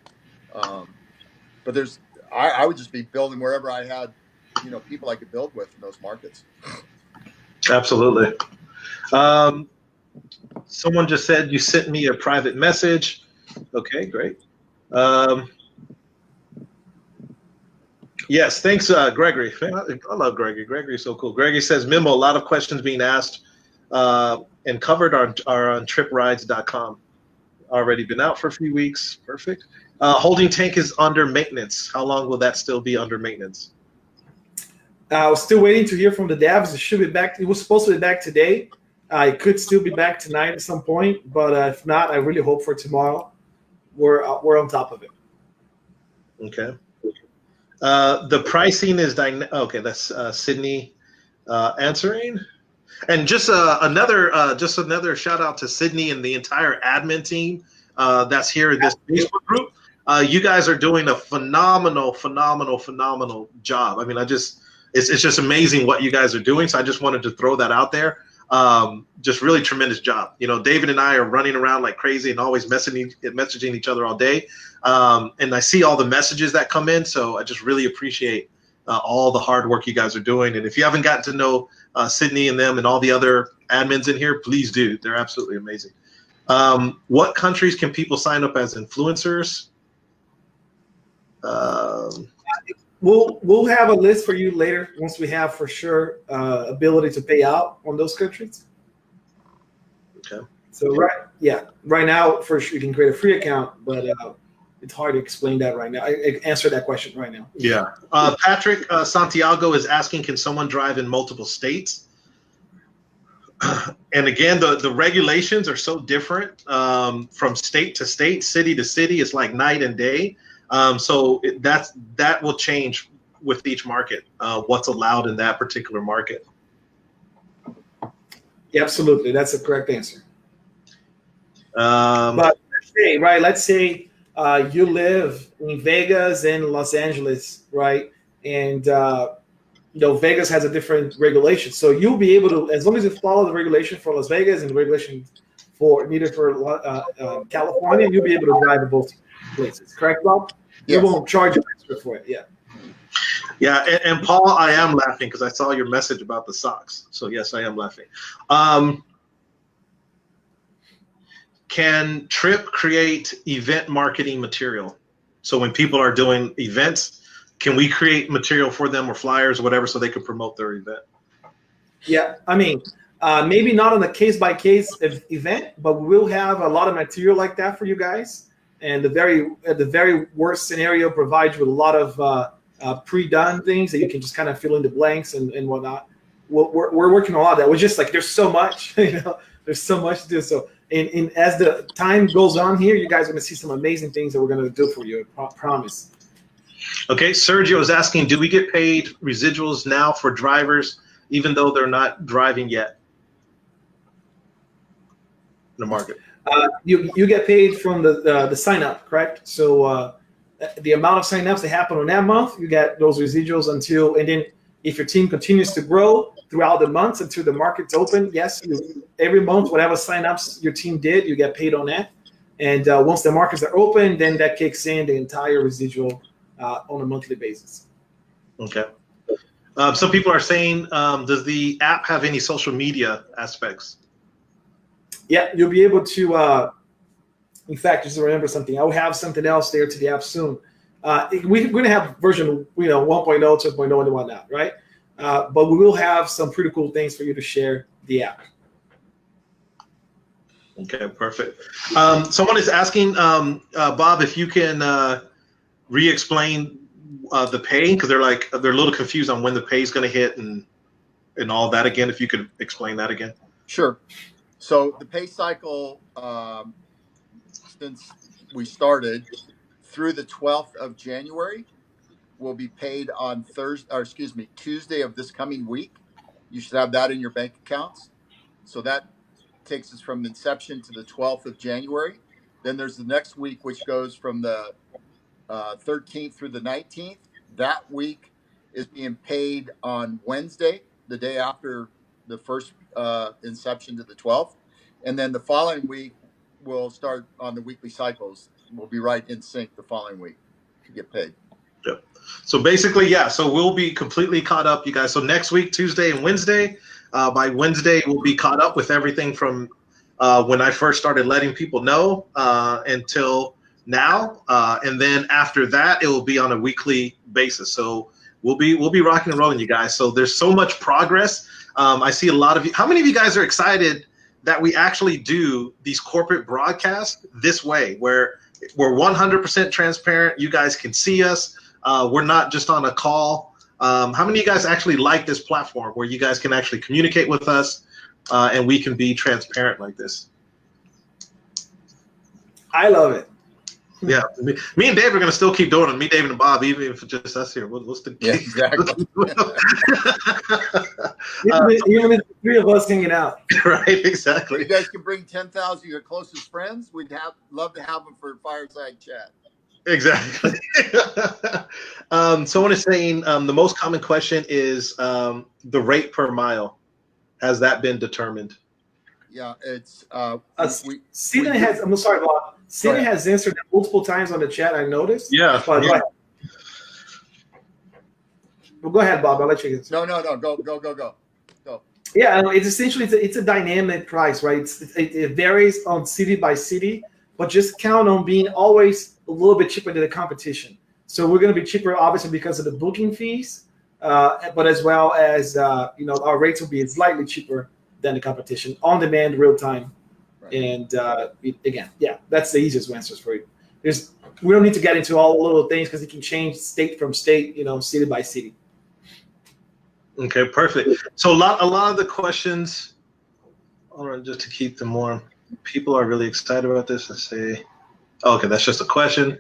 But I would just be building wherever I had, people I could build with in those markets.
Absolutely. Someone just said you sent me a private message. Okay, great. Yes, thanks, Gregory. I love Gregory. Gregory's so cool. Gregory says, Memo, a lot of questions being asked and covered are on triprides.com. Already been out for a few weeks. Perfect. Holding tank is under maintenance. How long will that still be under maintenance?
I was still waiting to hear from the devs. It should be back. It was supposed to be back today. It could still be back tonight at some point, but if not, I really hope for tomorrow. We're on top of it.
Okay. The pricing is okay. That's Sydney answering. And just another shout out to Sydney and the entire admin team that's here in this Facebook group. You guys are doing a phenomenal job. I mean, it's just amazing what you guys are doing. So I just wanted to throw that out there. Just really tremendous job. You know, David and I are running around like crazy and always messaging each other all day. And I see all the messages that come in. So I just really appreciate all the hard work you guys are doing. And if you haven't gotten to know Sydney and them and all the other admins in here, please do. They're absolutely amazing. What countries can people sign up as influencers?
We'll have a list for you later once we have for sure ability to pay out on those countries.
Okay.
So right now for sure you can create a free account, but it's hard to explain that right now. I answer that question right now.
Yeah. Patrick Santiago is asking, can someone drive in multiple states? And again, the regulations are so different from state to state, city to city. It's like night and day. So that will change with each market, what's allowed in that particular market.
Yeah, absolutely. That's the correct answer. But let's say you live in Vegas and Los Angeles, right? And Vegas has a different regulation. So you'll be able to, as long as you follow the regulation for Las Vegas and the regulation for California, you'll be able to drive in both places. Correct, Bob?
Yes.
You won't charge extra for it. Yeah.
Yeah, and Paul, I am laughing because I saw your message about the socks. So yes, I am laughing. Can Tryp create event marketing material? So when people are doing events, can we create material for them or flyers or whatever so they can promote their event?
Yeah, I mean, maybe not on a case-by-case event, but we will have a lot of material like that for you guys. And the very worst scenario provides you with a lot of pre-done things that you can just kind of fill in the blanks and whatnot. We're working on a lot of that. We're just like, there's so much, there's so much to do. So as the time goes on here, you guys are going to see some amazing things that we're going to do for you. I promise.
Okay, Sergio is asking, do we get paid residuals now for drivers, even though they're not driving yet in the market?
You get paid from the sign up, correct? So the amount of signups that happen on that month, you get those residuals and then if your team continues to grow throughout the months until the market's open, yes, every month, whatever signups your team did, you get paid on that. And once the markets are open, then that kicks in the entire residual on a monthly basis.
Okay. Some people are saying, does the app have any social media aspects?
Yeah, you'll be able to, in fact, just remember something. I'll have something else there to the app soon. We're going to have version 1.0, 2.0, and whatnot, right? But we will have some pretty cool things for you to share the app.
Okay, perfect. Someone is asking, Bob, if you can re-explain the pay, because they're a little confused on when the pay is going to hit and all that again. If you could explain that again.
Sure. So the pay cycle, since we started through the 12th of January, will be paid on Tuesday of this coming week. You should have that in your bank accounts. So that takes us from inception to the 12th of January. Then there's the next week, which goes from the 13th through the 19th. That week is being paid on Wednesday, the day after the first inception to the 12th. And then the following week, we'll start on the weekly cycles. We'll be right in sync the following week to get paid.
Yep. So basically, yeah, so we'll be completely caught up, you guys. So next week, Tuesday and Wednesday, by Wednesday, we'll be caught up with everything from when I first started letting people know until now. And then after that, it will be on a weekly basis. So we'll be rocking and rolling, you guys. So there's so much progress. I see a lot of you. How many of you guys are excited that we actually do these corporate broadcasts this way, where we're 100% transparent? You guys can see us. We're not just on a call. How many of you guys actually like this platform where you guys can actually communicate with us and we can be transparent like this?
I love it.
Yeah, me and Dave are going to still keep doing it. Me, David, and Bob, even if it's just us here. What's the
exactly.
Even the three of us hanging out.
Right, exactly.
You guys can bring 10,000 of your closest friends. We'd love to have them for fireside chat.
Exactly. Someone is saying the most common question is the rate per mile. Has that been determined?
Yeah, it's
Cena has. I'm sorry, Bob. Cena has answered that multiple times on the chat. I noticed.
Yeah.
But go ahead. Well, go ahead, Bob. I'll let you.
No. Go.
Yeah, it's essentially it's a dynamic price, right? It varies on city by city, but just count on being always a little bit cheaper than the competition. So we're going to be cheaper, obviously, because of the booking fees, but as well as our rates will be slightly cheaper than the competition, on demand, real time. Right. And again, yeah, that's the easiest answers for you. We don't need to get into all the little things because it can change state from state, city by city.
Okay, perfect. So a lot of the questions, just to keep them warm, people are really excited about this and say, okay, that's just a question.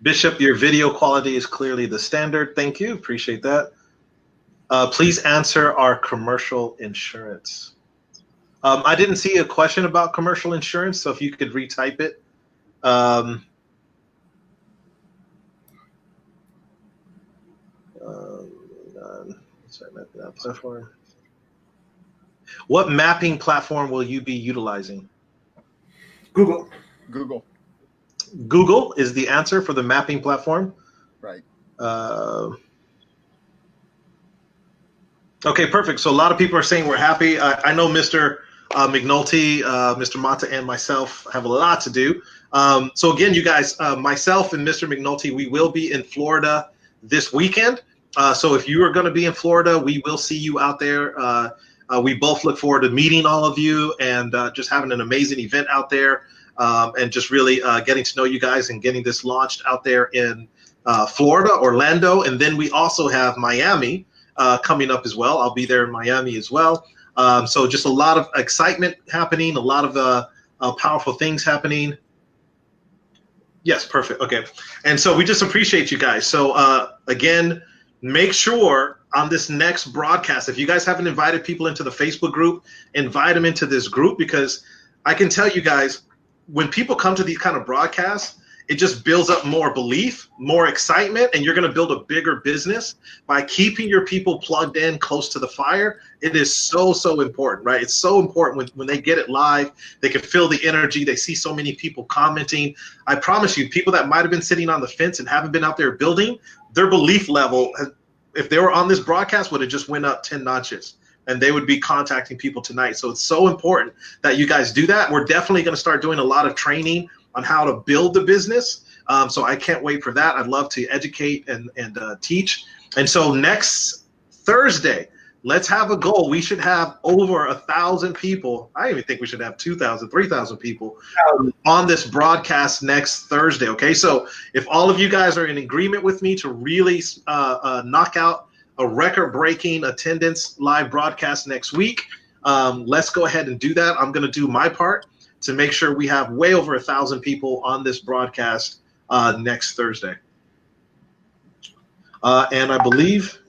Bishop, your video quality is clearly the standard. Thank you. Appreciate that. Please answer our commercial insurance. I didn't see a question about commercial insurance, so if you could retype it. Platform. What mapping platform will you be utilizing?
Google.
Google is the answer for the mapping platform.
Right.
Okay, perfect. So a lot of people are saying we're happy. I know Mr. McNulty, Mr. Mata, and myself have a lot to do. So again, you guys, myself and Mr. McNulty, we will be in Florida this weekend. So if you are going to be in Florida, we will see you out there. We both look forward to meeting all of you and just having an amazing event out there, and just really getting to know you guys and getting this launched out there in Florida, Orlando, and then we also have Miami coming up as well. I'll be there in Miami as well. So just a lot of excitement happening, a lot of powerful things happening. Yes, perfect. Okay. And so we just appreciate you guys. So again, make sure on this next broadcast, if you guys haven't invited people into the Facebook group, invite them into this group, because I can tell you guys, when people come to these kind of broadcasts, it just builds up more belief, more excitement, and you're going to build a bigger business by keeping your people plugged in close to the fire. It is so, so important, right? It's so important when they get it live, they can feel the energy. They see so many people commenting. I promise you, people that might have been sitting on the fence and haven't been out there building, their belief level, if they were on this broadcast, would have just went up 10 notches. And they would be contacting people tonight. So it's so important that you guys do that. We're definitely going to start doing a lot of training on how to build the business. So I can't wait for that. I'd love to educate and teach. And so next Thursday, let's have a goal. We should have over 1,000 people. I even think we should have 2,000, 3,000 people on this broadcast next Thursday. Okay, so if all of you guys are in agreement with me to really knock out a record-breaking attendance live broadcast next week, let's go ahead and do that. I'm going to do my part to make sure we have way over 1,000 people on this broadcast next Thursday. And I believe,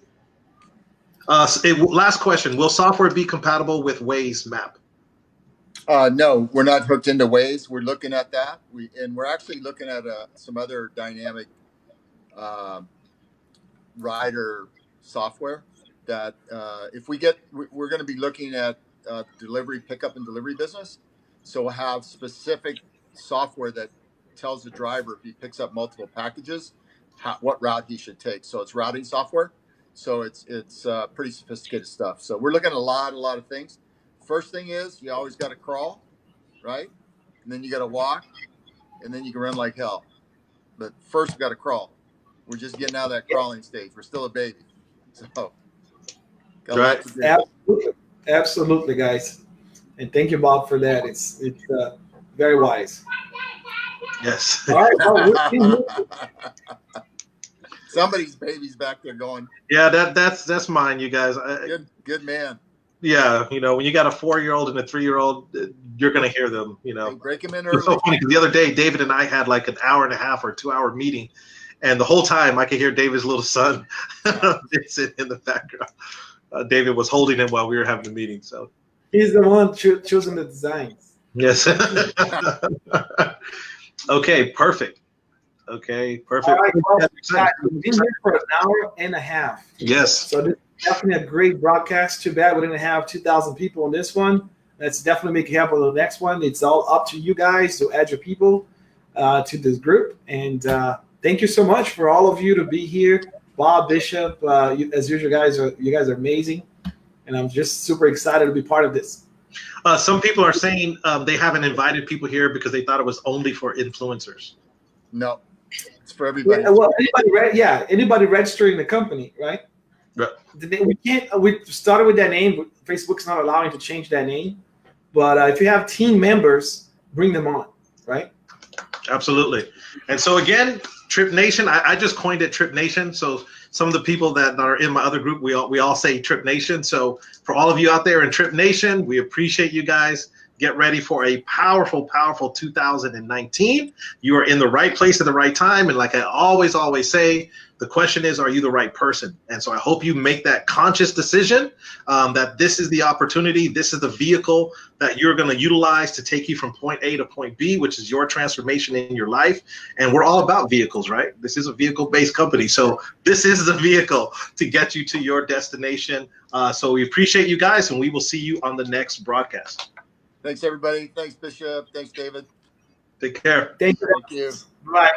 last question, will software be compatible with Waze map?
No, we're not hooked into Waze. We're looking at that. We're actually looking at some other dynamic rider software that we're going to be looking at delivery, pickup and delivery business. So we'll have specific software that tells the driver if he picks up multiple packages, what route he should take. So it's routing software. So it's pretty sophisticated stuff. So we're looking at a lot of things. First thing is you always got to crawl, right? And then you got to walk, and then you can run like hell. But first we got to crawl. We're just getting out of that crawling stage. We're still a baby. So
right.
Absolutely, guys. And thank you, Bob, for that. It's very wise.
Yes.
All right.
Somebody's baby's back there going.
Yeah, that's mine, you guys.
Good man.
Yeah, you know, when you got a 4-year-old and a 3-year-old, you're gonna hear them. You know,
Hey, break them in
it's
early.
so funny because the other day, David and I had like an hour and a half or 2-hour meeting, and the whole time I could hear David's little son sitting in the background. David was holding him while we were having the meeting. So
He's the one choosing the designs.
yes. Okay, perfect. Okay, perfect.
All right, well, we've been here for an hour and a half.
Yes.
So this is definitely a great broadcast. Too bad we didn't have 2,000 people on this one. Let's definitely make it happen on the next one. It's all up to you guys to add your people to this group. And thank you so much for all of you to be here. Bob, Bishop, as usual, you guys are amazing. And I'm just super excited to be part of this.
Some people are saying they haven't invited people here because they thought it was only for influencers.
No, it's for everybody.
Yeah, well, anybody registering the company, right?
Right.
We can't. We started with that name. But Facebook's not allowing to change that name. But if you have team members, bring them on, right?
Absolutely. And so again, Tryp Nation. I just coined it Tryp Nation. So some of the people that are in my other group, we all say Tryp Nation. So for all of you out there in Tryp Nation, we appreciate you guys. Get ready for a powerful, powerful 2019. You are in the right place at the right time. And like I always say, the question is, are you the right person? And so I hope you make that conscious decision that this is the opportunity. This is the vehicle that you're going to utilize to take you from point A to point B, which is your transformation in your life. And we're all about vehicles, right? This is a vehicle-based company. So this is the vehicle to get you to your destination. So we appreciate you guys, and we will see you on the next broadcast.
Thanks, everybody. Thanks, Bishop. Thanks, David.
Take care.
Thank you.
Thank you.
Bye.